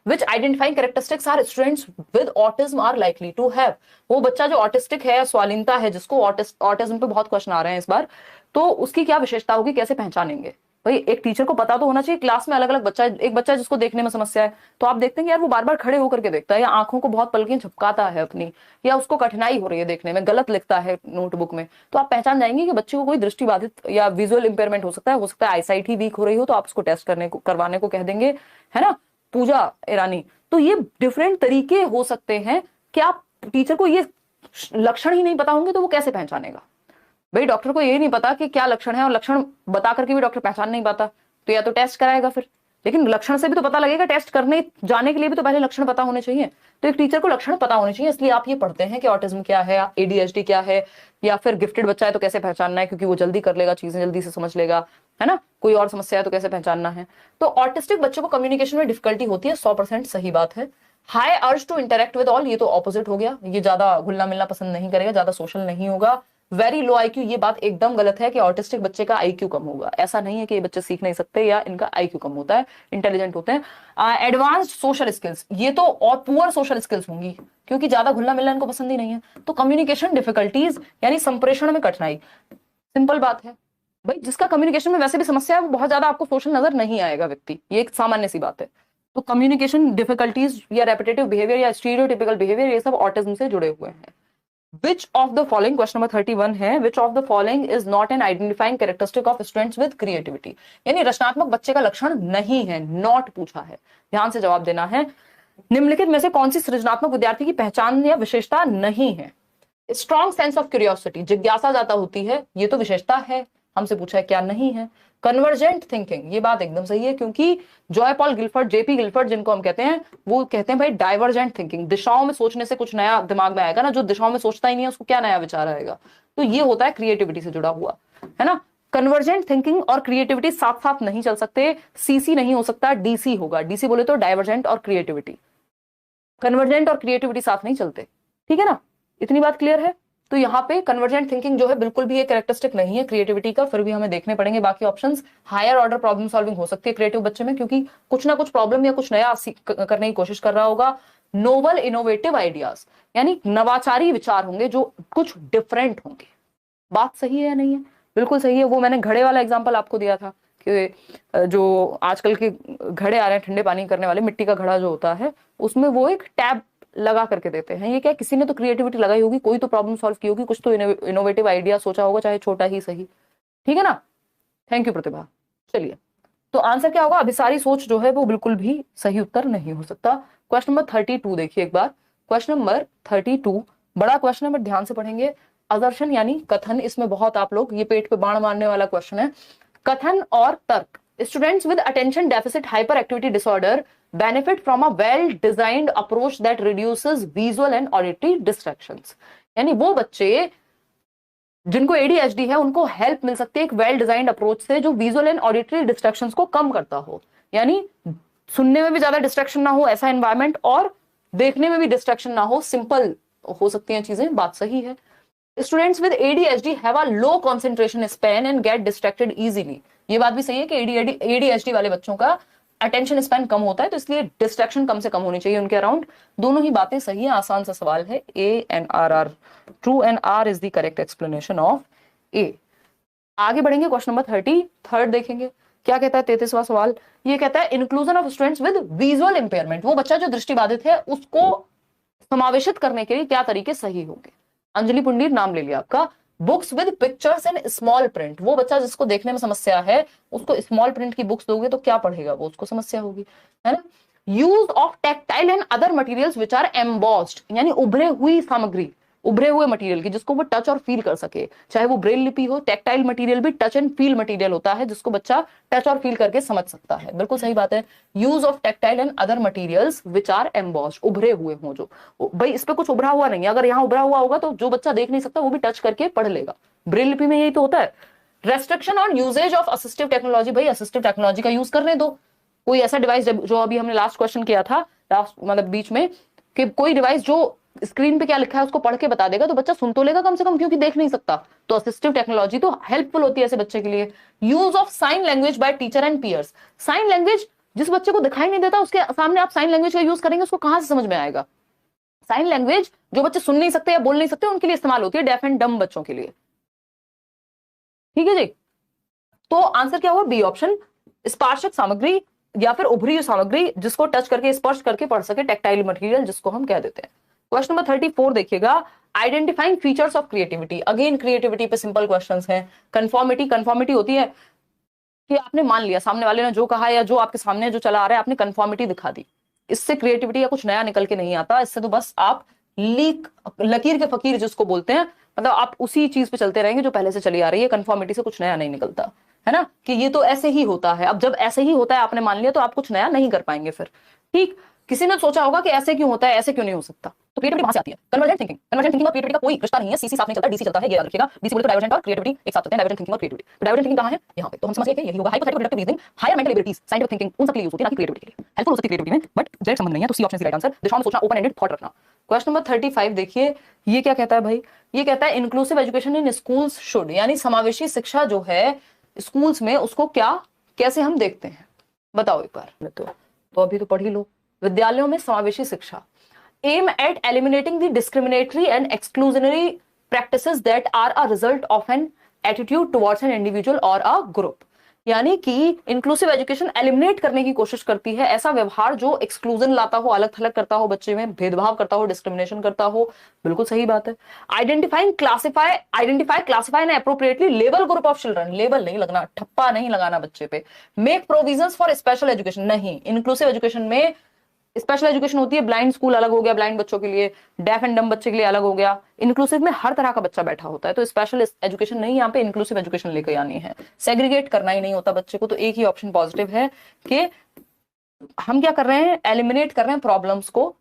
which identifying characteristics are students with autism are likely to have। वो बच्चा जो ऑटिस्टिक है, स्वालीनता है, जिसको ऑटिज्म पे बहुत क्वेश्चन आ रहे हैं इस बार, तो उसकी क्या विशेषता होगी, कैसे पहचानेंगे? भाई एक टीचर को पता तो होना चाहिए, क्लास में अलग अलग बच्चा, एक बच्चा जिसको देखने में समस्या है, तो आप देखते हैं यार वो बार बार खड़े होकर के देखता है, या आंखों को बहुत पलकें झपकाता है अपनी, या उसको कठिनाई हो रही है देखने में, गलत लिखता है नोटबुक में, तो आप पहचान जाएंगे कि बच्चे को कोई दृष्टि बाधित या विजुअल इंपेयरमेंट हो सकता है आईसाइट ही वीक हो रही हो, तो आप उसको टेस्ट करवाने को कह देंगे, है ना, पूजा ईरानी। तो ये डिफरेंट तरीके हो सकते हैं कि आप टीचर को ये लक्षण ही नहीं पता होंगे तो वो कैसे पहचानेगा? भाई डॉक्टर को ये नहीं पता कि क्या लक्षण है, और लक्षण बता करके भी डॉक्टर पहचान नहीं पाता, तो या तो टेस्ट कराएगा फिर, लेकिन लक्षण से भी तो पता लगेगा, टेस्ट करने जाने के लिए भी तो पहले लक्षण पता होने चाहिए। तो एक टीचर को लक्षण पता होने चाहिए, इसलिए आप ये पढ़ते हैं कि ऑटिज्म क्या है, एडीएचडी क्या है, या फिर गिफ्टेड बच्चा है तो कैसे पहचानना है, क्योंकि वो जल्दी कर लेगा, चीजें जल्दी से समझ लेगा, है ना, कोई और समस्या है तो कैसे पहचानना है। तो ऑटिस्टिक बच्चों को कम्युनिकेशन में डिफिकल्टी होती है, 100% सही बात है। High urge to interact with all, ये तो ऑपोजिट हो गया, ये ज्यादा घुलना मिलना पसंद नहीं करेगा, ज्यादा सोशल नहीं होगा। वेरी लो आईक्यू, ये बात एकदम गलत है कि ऑटिस्टिक बच्चे का आईक्यू कम होगा, ऐसा नहीं है कि ये बच्चे सीख नहीं सकते या इनका आईक्यू कम होता है, इंटेलिजेंट होते हैं। एडवांस्ड सोशल स्किल्स, ये तो, और पुअर सोशल स्किल्स होंगी, क्योंकि ज्यादा घुलना मिलना इनको पसंद ही नहीं है। तो कम्युनिकेशन डिफिकल्टीज, यानी संप्रेषण में कठिनाई, सिंपल बात है भाई, जिसका कम्युनिकेशन में वैसे भी समस्या है वो बहुत ज्यादा आपको सोशल नजर नहीं आएगा व्यक्ति, ये एक सामान्य सी बात है। तो कम्युनिकेशन डिफिकल्टीज या रेपिटेटिव बिहेवियर या स्टीरियोटिपिकल बिहेवियर, ये सब ऑटिज्म से जुड़े हुए हैं। Which of the following, question number 31 है, which of the following is not an identifying characteristic of students with creativity, यानी रचनात्मक बच्चे का लक्षण नहीं है, नॉट पूछा है, ध्यान से जवाब देना है। निम्नलिखित में से कौन सी सृजनात्मक विद्यार्थी की पहचान या विशेषता नहीं है? स्ट्रॉन्ग सेंस ऑफ क्यूरियोसिटी, जिज्ञासा ज्यादा होती है, ये तो विशेषता है, हमसे पूछा है क्या नहीं है। कन्वर्जेंट थिंकिंग, ये बात एकदम सही है, क्योंकि Joy Paul Gilford, JP Gilford जिनको हम कहते हैं, वो कहते हैं भाई डाइवर्जेंट थिंकिंग, दिशाओं में सोचने से कुछ नया दिमाग में आएगा ना, जो दिशाओं में सोचता ही नहीं है उसको क्या नया विचार आएगा। तो ये होता है क्रिएटिविटी से जुड़ा हुआ, है ना। कन्वर्जेंट थिंकिंग और क्रिएटिविटी साथ साथ नहीं चल सकते, सीसी नहीं हो सकता, डीसी होगा। डीसी बोले तो डाइवर्जेंट और क्रिएटिविटी, कन्वर्जेंट और क्रिएटिविटी साथ नहीं चलते, ठीक है ना, इतनी बात क्लियर है। तो यहाँ पे कन्वर्जेंट थिंकिंग जो है बिल्कुल भी एक कैरेक्टरिस्टिक नहीं है क्रिएटिविटी का, फिर भी हमें देखने पड़ेंगे बाकी options. Higher order problem solving हो सकती है क्रिएटिव बच्चे में, क्योंकि कुछ ना कुछ प्रॉब्लम या कुछ नया करने की कोशिश कर रहा होगा। नोवल इनोवेटिव आइडियाज, यानी नवाचारी विचार होंगे जो कुछ डिफरेंट होंगे। बात सही है या नहीं है? बिल्कुल सही है। वो मैंने घड़े वाला एग्जाम्पल आपको दिया था कि जो आजकल के घड़े आ रहे हैं ठंडे पानी करने वाले, मिट्टी का घड़ा जो होता है, उसमें वो एक टैब लगा करके देते हैं। ये क्या, किसी ने तो क्रिएटिविटी लगाई होगी, कोई तो प्रॉब्लम सॉल्व की होगी, कुछ तो इनोवेटिव आइडिया सोचा होगा, चाहे छोटा ही सही, ठीक है ना। थैंक यू प्रतिभा। चलिए, तो आंसर क्या होगा? अभिसारी सोच जो है वो बिल्कुल भी सही उत्तर नहीं हो सकता। क्वेश्चन नंबर 32 देखिए एक बार। क्वेश्चन नंबर 32 बड़ा क्वेश्चन है, बट ध्यान से पढ़ेंगे। असर्शन यानी कथन, इसमें बहुत आप लोग, ये पेट पे बाण मारने वाला क्वेश्चन है। कथन और तर्क। Students with attention deficit hyper activity disorder benefit from a well designed approach that reduces visual and auditory distractions, यानी वो बच्चे जिनको एडीएचडी है उनको हेल्प मिल सकती है एक वेल डिजाइंड अप्रोच से जो विजुअल एंड ऑडिटरी डिस्ट्रैक्शंस को कम करता हो, यानी सुनने में भी ज्यादा डिस्ट्रैक्शन ना हो ऐसा एनवायरमेंट, और देखने में भी डिस्ट्रैक्शन ना हो, सिंपल हो सकती हैं चीजें। बात सही है। Students with ADHD have a low concentration span and get distracted easily, ये बात भी सही है कि एडीएचडी वाले बच्चों का अटेंशन स्पैन कम होता है, तो इसलिए डिस्ट्रैक्शन कम से कम होनी चाहिए उनके अराउंड। दोनों ही बातें सही है, आसान सा सवाल है। A and R are true and R is the correct explanation of A. आगे बढ़ेंगे, क्वेश्चन नंबर 33 देखेंगे क्या कहता है। 33वां सवाल ये कहता है inclusion of students with visual impairment, वो बच्चा जो दृष्टिबाधित है उसको समावेशित करने के लिए क्या तरीके सही होंगे। अंजलि पुंडीर नाम ले लिया आपका। Books with pictures and small print, वो बच्चा जिसको देखने में समस्या है उसको स्मॉल प्रिंट की बुक्स दोगे तो क्या पढ़ेगा वो, उसको समस्या होगी, है ना। Use of tactile and other materials which are embossed, यानी उभरे हुई सामग्री, उभरे हुए मटेरियल की जिसको वो टच और फील कर सके, चाहे वो ब्रेल लिपि हो। टेक्टाइल मटेरियल भी टच एंड फील मटेरियल होता है जिसको बच्चा टच और फील करके समझ सकता है, बिल्कुल सही बात है। Use of tactile and other materials which are embossed, उभरे हुए हो जो, भाई इस पे कुछ उभरा हुआ नहीं है, अगर यहाँ उभरा हुआ होगा तो जो बच्चा देख नहीं सकता वो भी टच करके पढ़ लेगा, ब्रेल लिपि में यही तो होता है। Restriction on usages of assistive technology, भाई असिस्टिव टेक्नोलॉजी का यूज करने दो। कोई ऐसा डिवाइस जो अभी हमने लास्ट क्वेश्चन किया था, लास्ट मतलब बीच में, कि कोई डिवाइस जो स्क्रीन पे क्या लिखा है उसको पढ़ के बता देगा तो बच्चा सुन तो लेगा कम से कम, क्योंकि देख नहीं सकता। तो असिस्टिव टेक्नोलॉजी तो हेल्पफुल होती है ऐसे बच्चे के लिए। Use of sign language by teacher and peers, sign language जिस बच्चे को दिखाई नहीं देता उसके सामने आप साइन लैंग्वेज का यूज करेंगे उसको कहां से समझ में आएगा। साइन लैंग्वेज जो बच्चे सुन नहीं सकते या बोल नहीं सकते उनके लिए इस्तेमाल होती है, डेफ एंड डम बच्चों के लिए, ठीक है जी। तो आंसर क्या हुआ, बी ऑप्शन, स्पर्शक सामग्री या फिर उभरी हुई सामग्री जिसको टच करके स्पर्श करके पढ़ सके, टेक्टाइल मटेरियल जिसको हम कह देते हैं। क्वेश्चन नंबर 34 देखिएगा, identifying features of creativity, again creativity पे सिंपल क्वेश्चंस हैं। कंफर्मिटी, कंफर्मिटी होती है कि आपने मान लिया सामने वाले ने जो कहा या जो आपके सामने जो चला आ रहा है आपने कंफर्मिटी दिखा दी, इससे क्रिएटिविटी या कुछ नया निकल के नहीं आता, इससे तो बस आप लीक, लकीर के फकीर जिसको बोलते हैं, मतलब आप उसी चीज पे चलते रहेंगे जो पहले से चली आ रही है, कंफर्मिटी से कुछ नया नहीं निकलता, है ना, कि ये तो ऐसे ही होता है। अब जब ऐसे ही होता है आपने मान लिया तो आप कुछ नया नहीं कर पाएंगे फिर, ठीक। किसी ने सोचा होगा कि ऐसे क्यों होता है, ऐसे क्यों नहीं हो सकता, तो क्रिएटिविटी वहां से आती है। कन्वर्जेंट थिंकिंग, कन्वर्जेंट थिंकिंग और क्रिएटिविटी का कोई रिश्ता नहीं है, सीसी साथ नहीं चलता, डीसी चलता है, ये याद रखिएगा। डीसी बोले तो डाइवर्जेंट और क्रिएटिविटी एक साथ चलते हैं, डाइवर्जेंट थिंकिंग और क्रिएटिविटी। तो डाइवर्जेंट थिंकिंग कहां है, यहाँ पे, तो हम समझ गए कि यही होगा। Hypothetical deductive reasoning, higher mental abilities, scientific thinking, उन सब के लिए यूज होती है, ना कि क्रिएटिविटी के लिए। हेल्पफुल हो सकती है क्रिएटिविटी में, बट डायरेक्ट संबंध नहीं है, तो C option is right answer. दिशा में सोचना, ओपन एंडेड थॉट रखना। क्वेश्चन नंबर 35 देखिए, ये क्या कहता है भाई, ये कहता है inclusive education in schools should, यानी समावेशी शिक्षा जो है स्कूल्स में उसको क्या कैसे हम देखते हैं, बताओ एक बार। तो अभी तो पढ़ ही लो, विद्यालयों में समावेशी शिक्षा aim at eliminating the discriminatory and exclusionary practices that are a result of an attitude towards an individual or a group, यानी कि इंक्लूसिव एजुकेशन एलिमिनेट करने की कोशिश करती है ऐसा व्यवहार जो एक्सक्लूजन लाता हो, अलग थलग करता हो, बच्चे में भेदभाव करता हो, डिस्क्रिमिनेशन करता हो, बिल्कुल सही बात है। Identify classify and appropriately label group of children, label नहीं लगना, ठप्पा नहीं लगाना बच्चे पे। Make provisions for special education, नहीं, इंक्लूसिव एजुकेशन में स्पेशल एजुकेशन होती है, ब्लाइंड स्कूल अलग हो गया ब्लाइंड बच्चों के लिए, डेफ एंड डम बच्चे के लिए अलग हो गया, इंक्लूसिव में हर तरह का बच्चा बैठा होता है, तो स्पेशल एजुकेशन नहीं, यहाँ पे इंक्लूसिव एजुकेशन लेकर आनी है, सेग्रीगेट करना ही नहीं होता बच्चे को। तो एक ही ऑप्शन पॉजिटिव है कि हम क्या कर रहे हैं, एलिमिनेट कर रहे हैं प्रॉब्लम्स को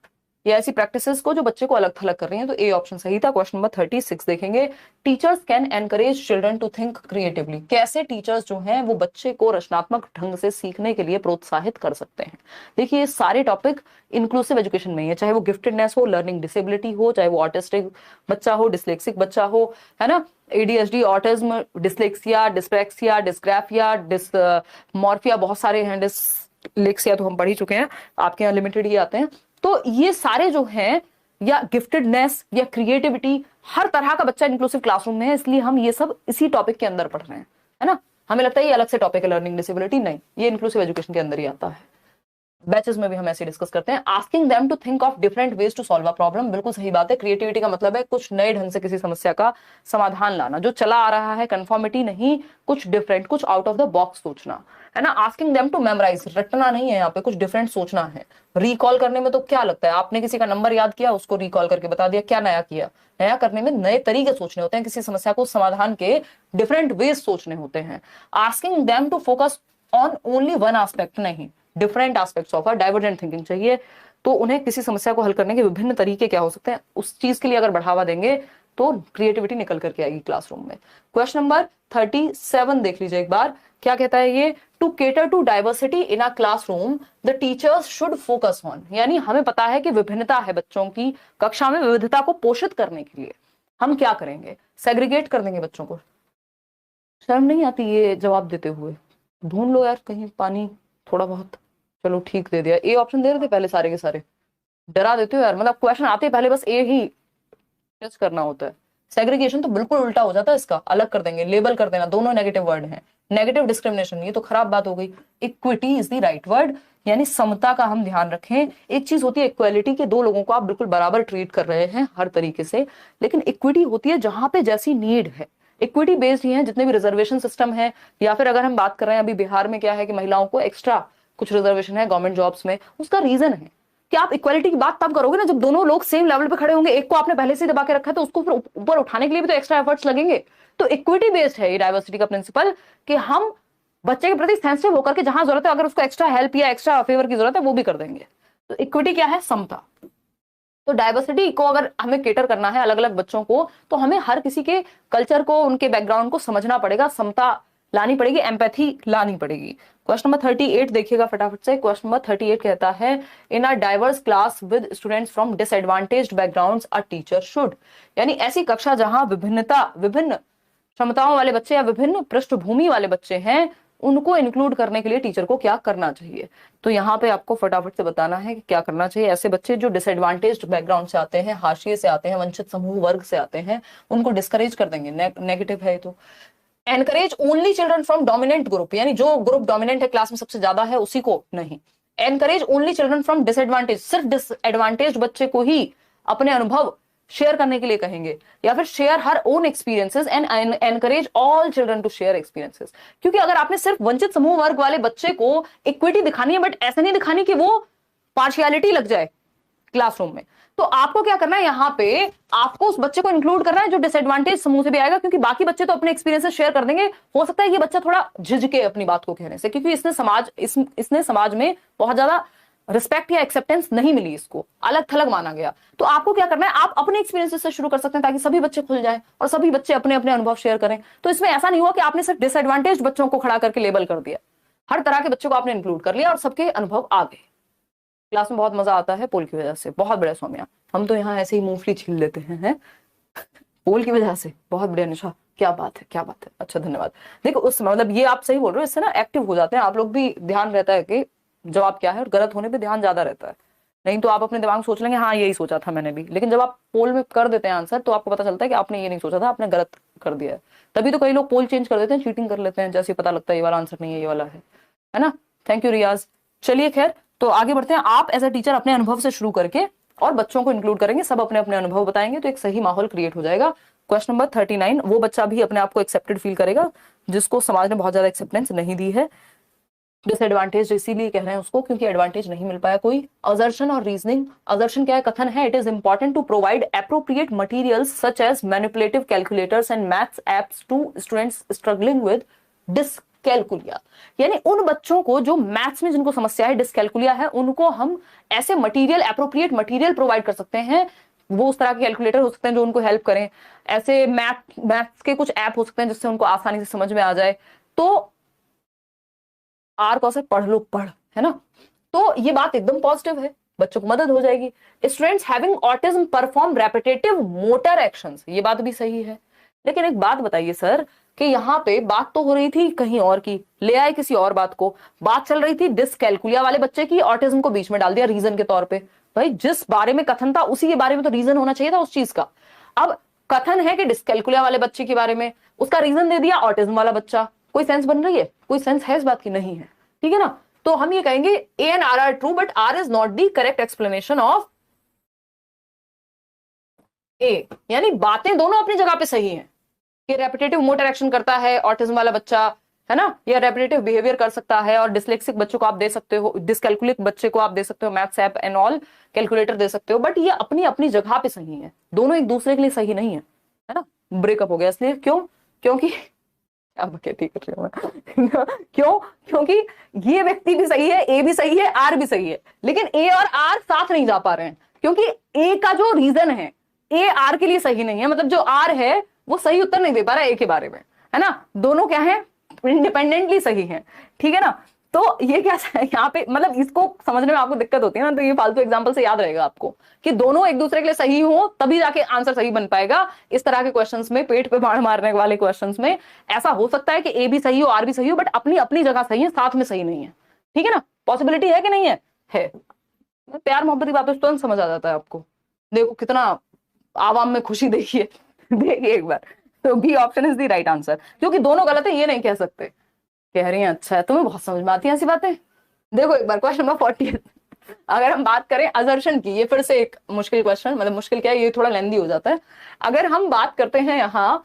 या ऐसी प्रैक्टिसेस को जो बच्चे को अलग थलग कर रही हैं, तो ए ऑप्शन सही था। क्वेश्चन नंबर 36 देखेंगे, teachers can encourage children to think creatively, कैसे टीचर्स जो हैं वो बच्चे को रचनात्मक ढंग से सीखने के लिए प्रोत्साहित कर सकते हैं। देखिए ये सारे टॉपिक इंक्लूसिव एजुकेशन में ही है, चाहे वो गिफ्टेडनेस हो, लर्निंग डिसेबिलिटी हो, चाहे वो ऑटिस्टिक बच्चा हो, डिसलेक्सिक बच्चा हो, है ना, ADHD, autism, dyslexia, dyspraxia, dysgraphia, dysmorphia, बहुत सारे हैं, डिसलेक्सिया तो हम पढ़ ही चुके हैं, आपके यहाँ लिमिटेड ही आते हैं। तो ये सारे जो हैं, या गिफ्टेडनेस या क्रिएटिविटी, हर तरह का बच्चा इंक्लूसिव क्लासरूम में है, इसलिए हम ये सब इसी टॉपिक के अंदर पढ़ रहे हैं, है ना। हमें लगता है ये अलग से टॉपिक है लर्निंग डिसेबिलिटी, नहीं, ये इंक्लूसिव एजुकेशन के अंदर ही आता है। बैचेस में भी हम ऐसे डिस्कस करते हैं। Asking them to think of different ways to solve a problem, बिल्कुल सही बात है। क्रिएटिविटी का मतलब है कुछ नए ढंग से किसी समस्या का समाधान लाना, जो चला आ रहा है कंफर्मिटी नहीं, कुछ डिफरेंट, कुछ आउट ऑफ द बॉक्स सोचना, है ना। आस्किंग देम टू मेमोराइज, रटना नहीं है यहाँ पे, कुछ डिफरेंट सोचना है। रिकॉल करने में तो क्या लगता है, आपने किसी का नंबर याद किया, उसको रिकॉल करके बता दिया, क्या नया किया, नया करने में नए तरीके सोचने होते हैं, किसी समस्या को समाधान के डिफरेंट वेज सोचने होते हैं। Asking them to focus on only one aspect, नहीं, different aspects of a divergent thinking चाहिए। तो उन्हें किसी समस्या को हल करने के विभिन्न तरीके क्या हो सकते हैं, उस चीज के लिए अगर बढ़ावा देंगे तो क्रिएटिविटी निकल करके आएगी क्लासरूम में। क्वेश्चन नंबर 37 देख लीजिए एक बार, क्या कहता है ये, to cater to diversity in a classroom the teachers should focus on, यानी हमें पता है कि विभिन्नता है बच्चों की, कक्षा में विविधता को पोषित करने के लिए हम क्या करेंगे, सेग्रीगेट कर देंगे बच्चों को। शर्म नहीं आती ये जवाब देते हुए, ढूंढ लो यार कहीं पानी थोड़ा बहुत, चलो ठीक दे दिया, ए ऑप्शन दे रहे थे पहले सारे के सारे, डरा देते हो यार, मतलब क्वेश्चन आते पहले बस ए ही टेस्ट करना होता है, सेग्रीगेशन तो बिल्कुल उल्टा हो जाता है इसका, अलग कर देंगे, लेबल कर देना, दोनों नेगेटिव वर्ड हैं। नेगेटिव डिस्क्रिमिनेशन, ये तो खराब बात हो गई। Equity is the right word, यानी समता का हम ध्यान रखें। एक चीज होती है इक्वालिटी के, दो लोगों को आप बिल्कुल बराबर ट्रीट कर रहे हैं हर तरीके से, लेकिन इक्विटी होती है जहां पे जैसी नीड है। इक्विटी बेस्ड ही है जितने भी रिजर्वेशन सिस्टम है, या फिर अगर हम बात कर रहे हैं अभी बिहार में क्या है कि महिलाओं को एक्स्ट्रा कुछ रिजर्वेशन है गवर्नमेंट जॉब्स में, उसका रीजन है कि आप इक्वालिटी की बात तब करोगे ना जब दोनों लोग सेम लेवल पे खड़े होंगे। एक को आपने पहले से दबा के रखा है तो उसको फिर ऊपर उठाने के लिए भी तो एक्स्ट्रा एफर्ट्स लगेंगे। तो इक्विटी बेस्ड है ये डाइवर्सिटी का प्रिंसिपल, कि हम बच्चे के प्रति सेंसिटिव होकर के जहां जरूरत है, अगर उसको एक्स्ट्रा हेल्प या एक्स्ट्रा फेवर की जरूरत है वो भी कर देंगे। तो इक्विटी क्या है? समता। तो डाइवर्सिटी को अगर हमें केटर करना है अलग अलग बच्चों को, तो हमें हर किसी के कल्चर को, उनके बैकग्राउंड को समझना पड़ेगा, समता लानी पड़ेगी, एम्पैथी लानी पड़ेगी। क्वेश्चन नंबर 38 देखिएगा फटाफट से। क्वेश्चन नंबर 38 कहता है, in a diverse class with students from disadvantaged backgrounds a teacher should, यानी ऐसी कक्षा जहां विभिन्न क्षमताओं वाले बच्चे या विभिन्न पृष्ठभूमि वाले बच्चे हैं, उनको इंक्लूड करने के लिए टीचर को क्या करना चाहिए। तो यहाँ पे आपको फटाफट से बताना है कि क्या करना चाहिए। ऐसे बच्चे जो डिसएडवांटेज्ड बैकग्राउंड से आते हैं, हाशिए से आते हैं, वंचित समूह वर्ग से आते हैं, उनको डिस्करेज कर देंगे, नेगेटिव है तो। Encourage only children from dominant group, यानी जो ग्रुप डोमिनेंट है क्लास में सबसे ज्यादा है उसी को नहीं। Encourage only children from disadvantage, सिर्फ डिसएडवांटेज बच्चे को ही अपने अनुभव शेयर करने के लिए कहेंगे, या फिर share her own experiences and encourage all children to share experiences. क्योंकि अगर आपने सिर्फ वंचित समूह वर्ग वाले बच्चे को इक्विटी दिखानी है, बट ऐसे नहीं दिखानी कि वो पार्शियलिटी लग जाए क्लासरूम में, तो आपको क्या करना है, यहाँ पे आपको उस बच्चे को इंक्लूड करना है जो डिसएडवांटेज समूह से भी आएगा, क्योंकि बाकी बच्चे तो अपने एक्सपीरियंसेस शेयर कर देंगे। हो सकता है ये बच्चा थोड़ा झिझके अपनी बात को कहने से, क्योंकि इसने समाज में बहुत ज्यादा रिस्पेक्ट या एक्सेप्टेंस नहीं मिली, इसको अलग थलग माना गया। तो आपको क्या करना है, आप अपने एक्सपीरियंसेस से शुरू कर सकते हैं ताकि सभी बच्चे खुल जाएं और सभी बच्चे अपने अपने अनुभव शेयर करें। तो इसमें ऐसा नहीं हुआ कि आपने सिर्फ डिसएडवांटेज बच्चों को खड़ा करके लेबल कर दिया, हर तरह के बच्चों को आपने इंक्लूड कर लिया और सबके अनुभव आ गए। क्लास में बहुत मजा आता है पोल की वजह से, बहुत बढ़िया सौम्या, हम तो यहाँ ऐसे ही मूंगफली छील लेते हैं पोल की वजह से। बहुत बढ़िया निशा, क्या बात है, क्या बात है, अच्छा धन्यवाद। देखो उस मतलब ये आप सही बोल रहे हो, इससे ना एक्टिव हो जाते हैं आप लोग भी, ध्यान रहता है कि जवाब क्या है, और गलत होने पे ध्यान ज्यादा रहता है। नहीं तो आप अपने दिमाग में सोच लेंगे हाँ यही सोचा था मैंने भी, लेकिन जब आप पोल में कर देते हैं आंसर तो आपको पता चलता है कि आपने ये नहीं सोचा था, आपने गलत कर दिया है। तभी तो कई लोग पोल चेंज कर देते हैं, चीटिंग कर लेते हैं, जैसे पता लगता है ये वाला आंसर नहीं है ये वाला है ना। थैंक यू रियाज। चलिए खैर, तो आगे बढ़ते हैं। आप एज अ टीचर अपने अनुभव से शुरू करके और बच्चों को इंक्लूड करेंगे, सब अपने अपने अनुभव बताएंगे, तो एक सही माहौल क्रिएट हो जाएगा। क्वेश्चन नंबर 39, वो बच्चा भी अपने आप को एक्सेप्टेड फील करेगा जिसको समाज ने बहुत ज्यादा एक्सेप्टेंस नहीं दी है। डिसएडवांटेज इसीलिए कह रहे हैं उसको क्योंकि एडवांटेज नहीं मिल पाया कोई। असर्शन और रीजनिंग, असर्शन क्या है, कथन है, it is important to provide appropriate materials such as manipulative calculators and maths apps to students struggling with dyscalculia, यानी उन बच्चों को जो मैथ्स में जिनको समस्या है, डिस्कैलकुलिया है, उनको हम ऐसे मटेरियल, एप्रोप्रिएट मटेरियल प्रोवाइड कर सकते हैं। वो उस तरह के कैलकुलेटर हो सकते हैं जो उनको हेल्प करें, ऐसे मैथ्स के कुछ ऐप हो सकते हैं जिससे उनको आसानी से समझ में आ जाए। तो आर कौशल पढ़ लो पढ़, है ना। तो ये बात एकदम पॉजिटिव है, बच्चों को मदद हो जाएगी। Students having autism perform repetitive motor actions, ये बात भी सही है। लेकिन एक बात बताइए सर कि यहाँ पे बात तो हो रही थी कहीं और की, ले आए किसी और बात को, बात चल रही थी डिस्कैलकुलिया वाले बच्चे की, ऑटिज्म को बीच में डाल दिया रीजन के तौर पे। भाई जिस बारे में कथन था उसी के बारे में तो रीजन होना चाहिए था उस चीज का। अब कथन है कि डिस्कैलकुलिया वाले बच्चे के बारे में, उसका रीजन दे दिया ऑटिज्म वाला बच्चा। कोई सेंस बन रही है? कोई सेंस है इस बात की? नहीं है, ठीक है ना। तो हम ये कहेंगे A and R true, but R is not the correct explanation of A, यानी बातें दोनों अपनी जगह पे सही हैं कि रेपिटेटिव मोटर एक्शन करता है ऑटिज्म वाला बच्चा, है ना, या रेपिटेटिव बिहेवियर कर सकता है, और डिस्लेक्सिक बच्चों को आप दे सकते हो, डिसकैलकुलिक बच्चे को आप दे सकते हो maths app and all calculator दे सकते हो, बट ये अपनी अपनी जगह पे सही है, दोनों एक दूसरे के लिए सही नहीं है ना। ब्रेकअप हो गया इसलिए, क्यों? क्योंकि अब क्या ठीक कर रही हूँ क्यों? क्योंकि ये व्यक्ति भी सही है, ए भी सही है, आर भी सही है, लेकिन ए और आर साथ नहीं जा पा रहे हैं क्योंकि ए का जो रीजन है ए आर के लिए सही नहीं है, मतलब जो आर है वो सही उत्तर नहीं दे पा रहा है ए के बारे में, है ना। दोनों क्या है, इंडिपेंडेंटली सही है, ठीक है ना। तो ये क्या है यहाँ पे, मतलब इसको समझने में आपको दिक्कत होती है ना, तो ये फालतू एग्जांपल से याद रहेगा आपको कि दोनों एक दूसरे के लिए सही हो तभी जाके आंसर सही बन पाएगा। इस तरह के क्वेश्चंस में, पेट पे बाण मारने वाले क्वेश्चंस में ऐसा हो सकता है कि ए भी सही हो आर भी सही हो, बट अपनी अपनी जगह सही है, साथ में सही नहीं है, ठीक है ना। पॉसिबिलिटी है कि नहीं है? है। प्यार मोहब्बत की बात तो तुरंत समझ आ जाता है आपको। देखो कितना आवाम में खुशी देखिए देखिए एक बार, तो B option is the right answer, क्योंकि दोनों गलत है ये नहीं कह सकते। कह रही हैं अच्छा है, तुम्हें बहुत समझ में आती है ऐसी बातें। देखो एक बार क्वेश्चन नंबर 40, अगर हम बात करें असर्शन की, ये फिर से एक मुश्किल क्वेश्चन, मतलब मुश्किल क्या है, ये थोड़ा लेंदी हो जाता है। अगर हम बात करते हैं यहाँ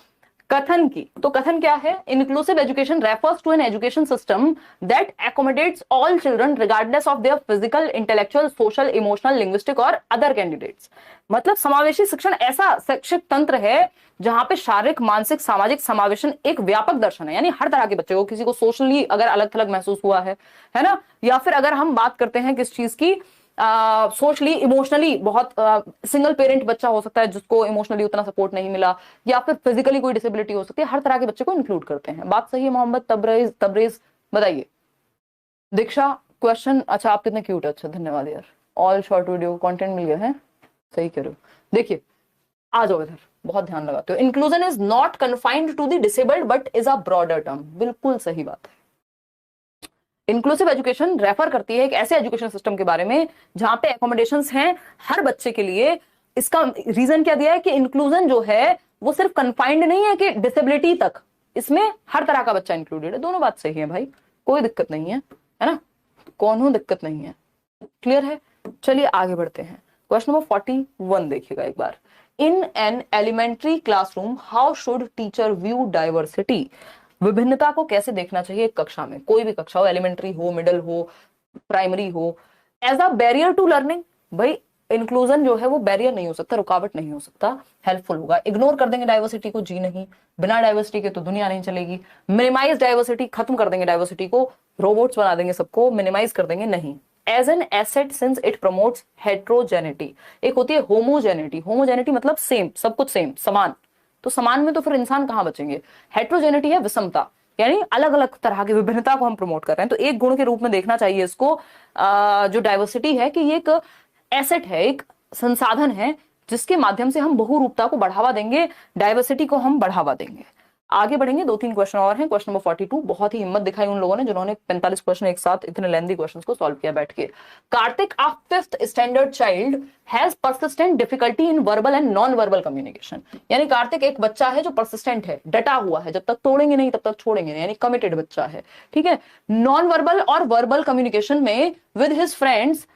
कथन की, तो कथन क्या है, inclusive education refers to an education system that accommodates all children regardless of their physical, intellectual, social, emotional, linguistic और अदर कैंडिडेट्स। मतलब समावेशी शिक्षण ऐसा शैक्षिक तंत्र है जहां पे शारीरिक, मानसिक, सामाजिक समावेशन एक व्यापक दर्शन है, यानी हर तरह के बच्चे को, किसी को सोशली अगर अलग थलग महसूस हुआ है ना, या फिर अगर हम बात करते हैं किस चीज की, सोशली, इमोशनली बहुत सिंगल पेरेंट बच्चा हो सकता है जिसको इमोशनली उतना सपोर्ट नहीं मिला, या फिर फिजिकली कोई डिसेबिलिटी हो सकती है, हर तरह के बच्चे को इंक्लूड करते हैं। बात सही है मोहम्मद तबरेज? तबरेज बताइए। दीक्षा क्वेश्चन, अच्छा आप कितने क्यूट है, अच्छा धन्यवाद यार, ऑल शॉर्ट वीडियो कंटेंट मिल गया है, सही कह रहे हो। देखिए आ जाओ इधर, बहुत ध्यान लगाते हो। Inclusion is not confined to the disabled but is a broader term, बिल्कुल सही बात है। इंक्लूसिव एजुकेशन रेफर करती है एक ऐसे एजुकेशन सिस्टम के बारे में जहां पे एकोमोडेशंस हैं हर बच्चे के लिए। इसका रीजन क्या दिया है कि इंक्लूजन जो है वो सिर्फ कन्फाइंड नहीं है कि डिसेबिलिटी तक, इसमें हर तरह का बच्चा इंक्लूडेड है। दोनों बात सही है भाई, कोई दिक्कत नहीं है ना, कौन दिक्कत नहीं है, क्लियर है। चलिए आगे बढ़ते हैं। क्वेश्चन नंबर 41 देखिएगा एक बार। In an elementary classroom how should teacher view diversity? विभिन्नता को कैसे देखना चाहिए एक कक्षा में, कोई भी कक्षा हो, एलिमेंट्री हो, मिडिल हो, प्राइमरी हो, as a barrier to learning. भाई इंक्लूजन जो है वो बैरियर नहीं हो सकता, रुकावट नहीं हो सकता, हेल्पफुल होगा। इग्नोर कर देंगे डाइवर्सिटी को, जी नहीं, बिना डाइवर्सिटी के तो दुनिया नहीं चलेगी। मिनिमाइज डाइवर्सिटी, खत्म कर देंगे डाइवर्सिटी को, रोबोट्स बना देंगे सबको, मिनिमाइज कर देंगे, नहीं। As an asset since it promotes heterogeneity. एक होती है होमोजेनिटी, होमोजेनिटी मतलब सेम, सब कुछ सेम, समान, तो समान में तो फिर इंसान कहां बचेंगे। हेट्रोजेनिटी है विषमता, यानी अलग अलग तरह की विभिन्नता को हम प्रमोट कर रहे हैं, तो एक गुण के रूप में देखना चाहिए इसको। जो डाइवर्सिटी है कि ये एक एसेट है, एक संसाधन है जिसके माध्यम से हम बहुरूपता को बढ़ावा देंगे, डाइवर्सिटी को हम बढ़ावा देंगे। आगे बढ़ेंगे, 2-3 क्वेश्चन और हैं। क्वेश्चन नंबर 42, बहुत ही हिम्मत दिखाई उन लोगों ने जिन्होंने 45 क्वेश्चन एक साथ इतने लेंदी क्वेश्चंस को सॉल्व किया बैठ के। कार्तिक, अ 5th standard child has persistent difficulty in verbal and non verbal communication. यानी कार्तिक एक बच्चा है जो परसिस्टेंट है, डटा हुआ है, जब तक तोड़ेंगे नहीं तब तक छोड़ेंगे नहीं, यानी कमिटेड बच्चा है, ठीक है। नॉन वर्बल और वर्बल कम्युनिकेशन में विद हिज फ्रेंड्स,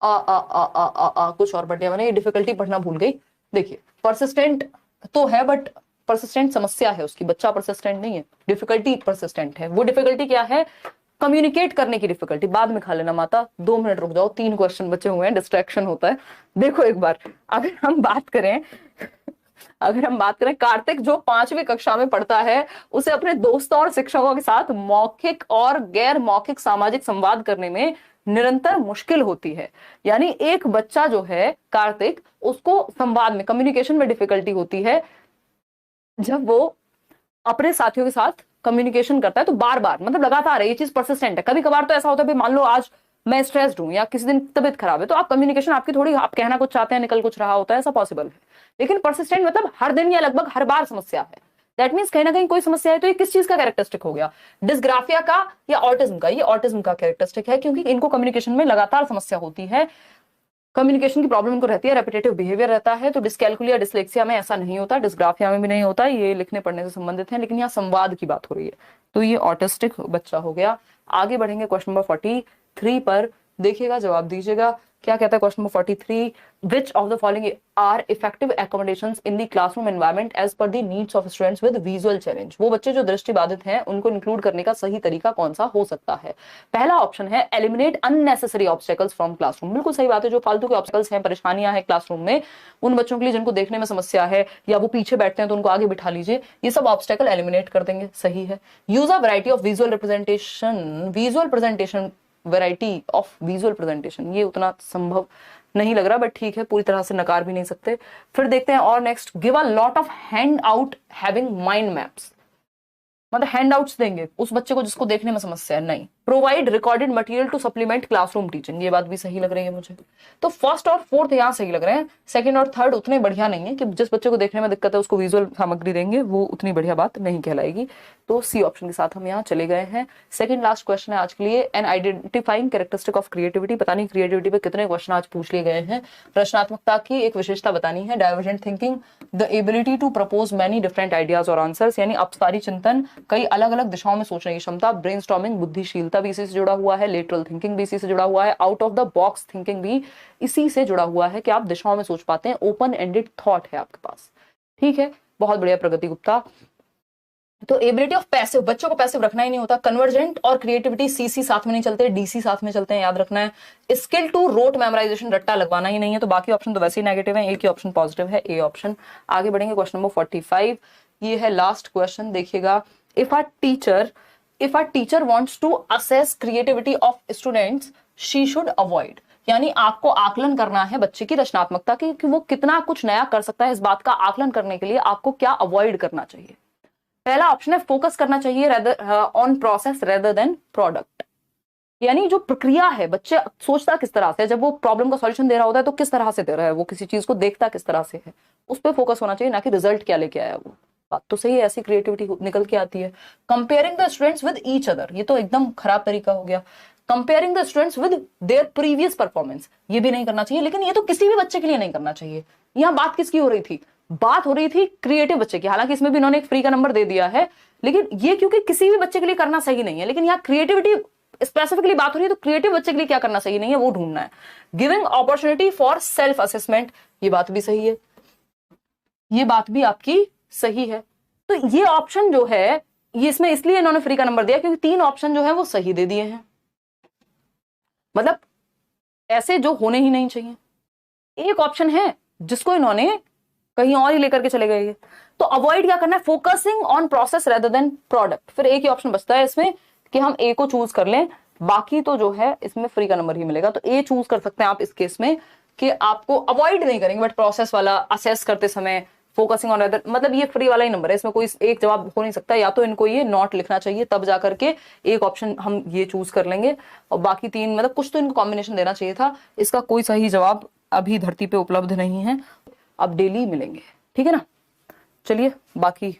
कुछ और बढ़िया मैंने ये डिफिकल्टी पढ़ना भूल गई। देखिए परसिस्टेंट तो है बट परसिस्टेंट समस्या है उसकी, बच्चा परसिस्टेंट नहीं है, डिफिकल्टी परसिस्टेंट है। वो डिफिकल्टी क्या है, कम्युनिकेट करने की डिफिकल्टी। बाद में खा लेना माता, 2 मिनट रुक जाओ, 3 क्वेश्चन बचे हुए हैं, डिस्ट्रैक्शन होता है। देखो एक बार, अगर हम बात करें कार्तिक जो 5वीं कक्षा में पढ़ता है, उसे अपने दोस्तों और शिक्षकों के साथ मौखिक और गैर मौखिक सामाजिक संवाद करने में निरंतर मुश्किल होती है। यानी एक बच्चा जो है कार्तिक, उसको संवाद में, कम्युनिकेशन में डिफिकल्टी होती है जब वो अपने साथियों के साथ कम्युनिकेशन करता है, तो बार बार, मतलब लगातार है, ये चीज परसिस्टेंट है। कभी कभार तो ऐसा होता है, मान लो आज मैं स्ट्रेस्ड हूं या किसी दिन तबियत खराब है, तो आप कम्युनिकेशन आपकी थोड़ी, आप कहना कुछ चाहते हैं निकल कुछ रहा होता है, ऐसा पॉसिबल है। लेकिन परसिस्टेंट मतलब हर दिन या लगभग हर बार समस्या है, दैट मीन्स कहीं ना कहीं कोई समस्या है। तो ये किस चीज का कैरेक्टरिस्टिक हो गया, डिस्ग्राफिया का या ऑटिज्म का? ये ऑटिज्म का कैरेक्टरिस्टिक है, क्योंकि इनको कम्युनिकेशन में लगातार समस्या होती है, कम्युनिकेशन की प्रॉब्लम इनको रहती है, रेपिटेटिव बिहेवियर रहता है। तो डिस्कैल्कुलिया, डिसलेक्सिया में ऐसा नहीं होता, डिस्ग्राफिया में भी नहीं होता, ये लिखने पढ़ने से संबंधित है, लेकिन यहाँ संवाद की बात हो रही है, तो ये ऑटिस्टिक बच्चा हो गया। आगे बढ़ेंगे क्वेश्चन नंबर 43 पर, देखिएगा जवाब दीजिएगा क्या कहता है question number 43। Which of the following are effective accommodations in the classroom environment as per the needs of students with visual challenge? वो बच्चे जो दृष्टिबाधित हैं उनको इंक्लूड करने का सही तरीका कौन सा हो सकता है? पहला ऑप्शन है eliminate unnecessary obstacles from classroom. बिल्कुल सही बात है, जो फालतू के ऑब्स्टेकल्स हैं, परेशानियां हैं क्लासरूम में, उन बच्चों के लिए जिनको देखने में समस्या है या वो पीछे बैठते हैं तो उनको आगे बिठा लीजिए, ये सब ऑब्स्टेकल एलिमिनेट कर देंगे, सही है। Use a variety of visual presentation, variety of visual presentation, ये उतना संभव नहीं लग रहा, बट ठीक है, पूरी तरह से नकार भी नहीं सकते। फिर देखते हैं और next, give a lot of hand out having mind maps, मतलब हैंड आउट्स देंगे उस बच्चे को जिसको देखने में समस्या है, नहीं। Provide recorded material to supplement classroom teaching, ये बात भी सही लग रही है मुझे। तो फर्स्ट और फोर्थ यहाँ सही लग रहे हैं, सेकंड और थर्ड उतने बढ़िया नहीं है कि जिस बच्चे को देखने में दिक्कत है उसको विजुअल सामग्री देंगे, वो उतनी बढ़िया बात नहीं कहलाएगी। तो सी ऑप्शन के साथ हम यहाँ चले गए हैं। सेकंड लास्ट क्वेश्चन है आज के लिए, an identifying characteristic of creativity. पता नहीं क्रिएटिविटी पे कितने क्वेश्चन आज पूछ लिए गए हैं। रचनात्मकता की एक विशेषता बतानी है, divergent thinking, the ability to propose many different ideas और आंसर्स, यानी अपसारी चिंतन, कई अलग अलग दिशाओं में सोचने की क्षमता। ब्रेनस्टॉर्मिंग, बुद्धिशीलता भी इसी से जुड़ा हुआ है। लेटरल थिंकिंग भी इसी से जुड़ा हुआ है। Out of the box thinking भी इसी से जुड़ा हुआ है कि आप दिशाओं में सोच पाते हैं। ओपन एंडेड थॉट है आपके पास। ठीक है, बहुत बढ़िया प्रगति गुप्ता। तो एबिलिटी ऑफ पैसिव, बच्चों को पैसिव रखना ही नहीं होता। कन्वर्जेंट और क्रिएटिविटी सीसी साथ में नहीं चलते, डीसी साथ में चलते हैं, याद रखना है। स्किल टू रोट मेमोराइजेशन, रट्टा लगवाना ही नहीं है। तो बाकी ऑप्शन तो वैसे ही नेगेटिव है, एक ही ऑप्शन पॉजिटिव है, ए ऑप्शन। आगे बढ़ेंगे, क्वेश्चन नंबर 45, ये है लास्ट क्वेश्चन, देखिएगा। If a teacher wants to assess creativity of students she should avoid, यानी आपको आकलन करना है बच्चे की रचनात्मकता की कि वो कितना कुछ नया कर सकता है। इस बात का आकलन करने के लिए आपको क्या अवॉइड करना चाहिए? पहला ऑप्शन है फोकस करना चाहिए on process rather than product, यानी जो प्रक्रिया है, बच्चे सोचता किस तरह से, जब वो प्रॉब्लम का सॉल्यूशन दे रहा होता है तो किस तरह से दे रहा है, वो किसी चीज को देखता किस तरह से है, उस पर फोकस होना चाहिए, ना कि रिजल्ट क्या लेके आया वो। बात तो सही है, ऐसी क्रिएटिविटी निकल के आती है। Comparing the students with each other, ये तो एकदम खराब तरीका हो गया। Comparing the students with their previous performance, ये भी नहीं करना चाहिए, लेकिन ये तो किसी भी बच्चे के लिए नहीं करना चाहिए। यहां बात किसकी हो रही थी? बात हो रही थी क्रिएटिव बच्चे की। हालांकि इसमें भी इन्होंने एक फ्री का नंबर दे दिया है, लेकिन ये क्योंकि किसी भी बच्चे के लिए करना सही नहीं है, लेकिन यहाँ क्रिएटिविटी स्पेसिफिकली बात हो रही है, तो क्रिएटिव बच्चे के लिए क्या करना सही नहीं है वो ढूंढना है। Giving opportunity for self assessment, ये बात भी सही है, ये बात भी आपकी सही है। तो ये ऑप्शन जो है, ये इसमें इसलिए इन्होंने फ्री का नंबर दिया क्योंकि 3 ऑप्शन जो है वो सही दे दिए हैं, मतलब ऐसे जो होने ही नहीं चाहिए। एक ऑप्शन है जिसको इन्होंने कहीं और ही लेकर के चले गए। तो अवॉइड क्या करना है? Focusing on process rather than product. फिर एक ही ऑप्शन बचता है इसमें कि हम ए को चूज कर लें, बाकी तो जो है इसमें फ्री का नंबर ही मिलेगा। तो ए चूज कर सकते हैं आप इस केस में कि आपको अवॉइड नहीं करेंगे, बट प्रोसेस वाला असेस करते समय फोकसिंग ऑन रेदर, मतलब ये फ्री वाला ही नंबर है, इसमें कोई एक जवाब हो नहीं सकता। या तो इनको ये नॉट लिखना चाहिए, तब जाकर के एक ऑप्शन हम ये चूज कर लेंगे, और बाकी 3 मतलब कुछ तो इनको कॉम्बिनेशन देना चाहिए था। इसका कोई सही जवाब अभी धरती पे उपलब्ध नहीं है, अब डेली मिलेंगे, ठीक है ना। चलिए बाकी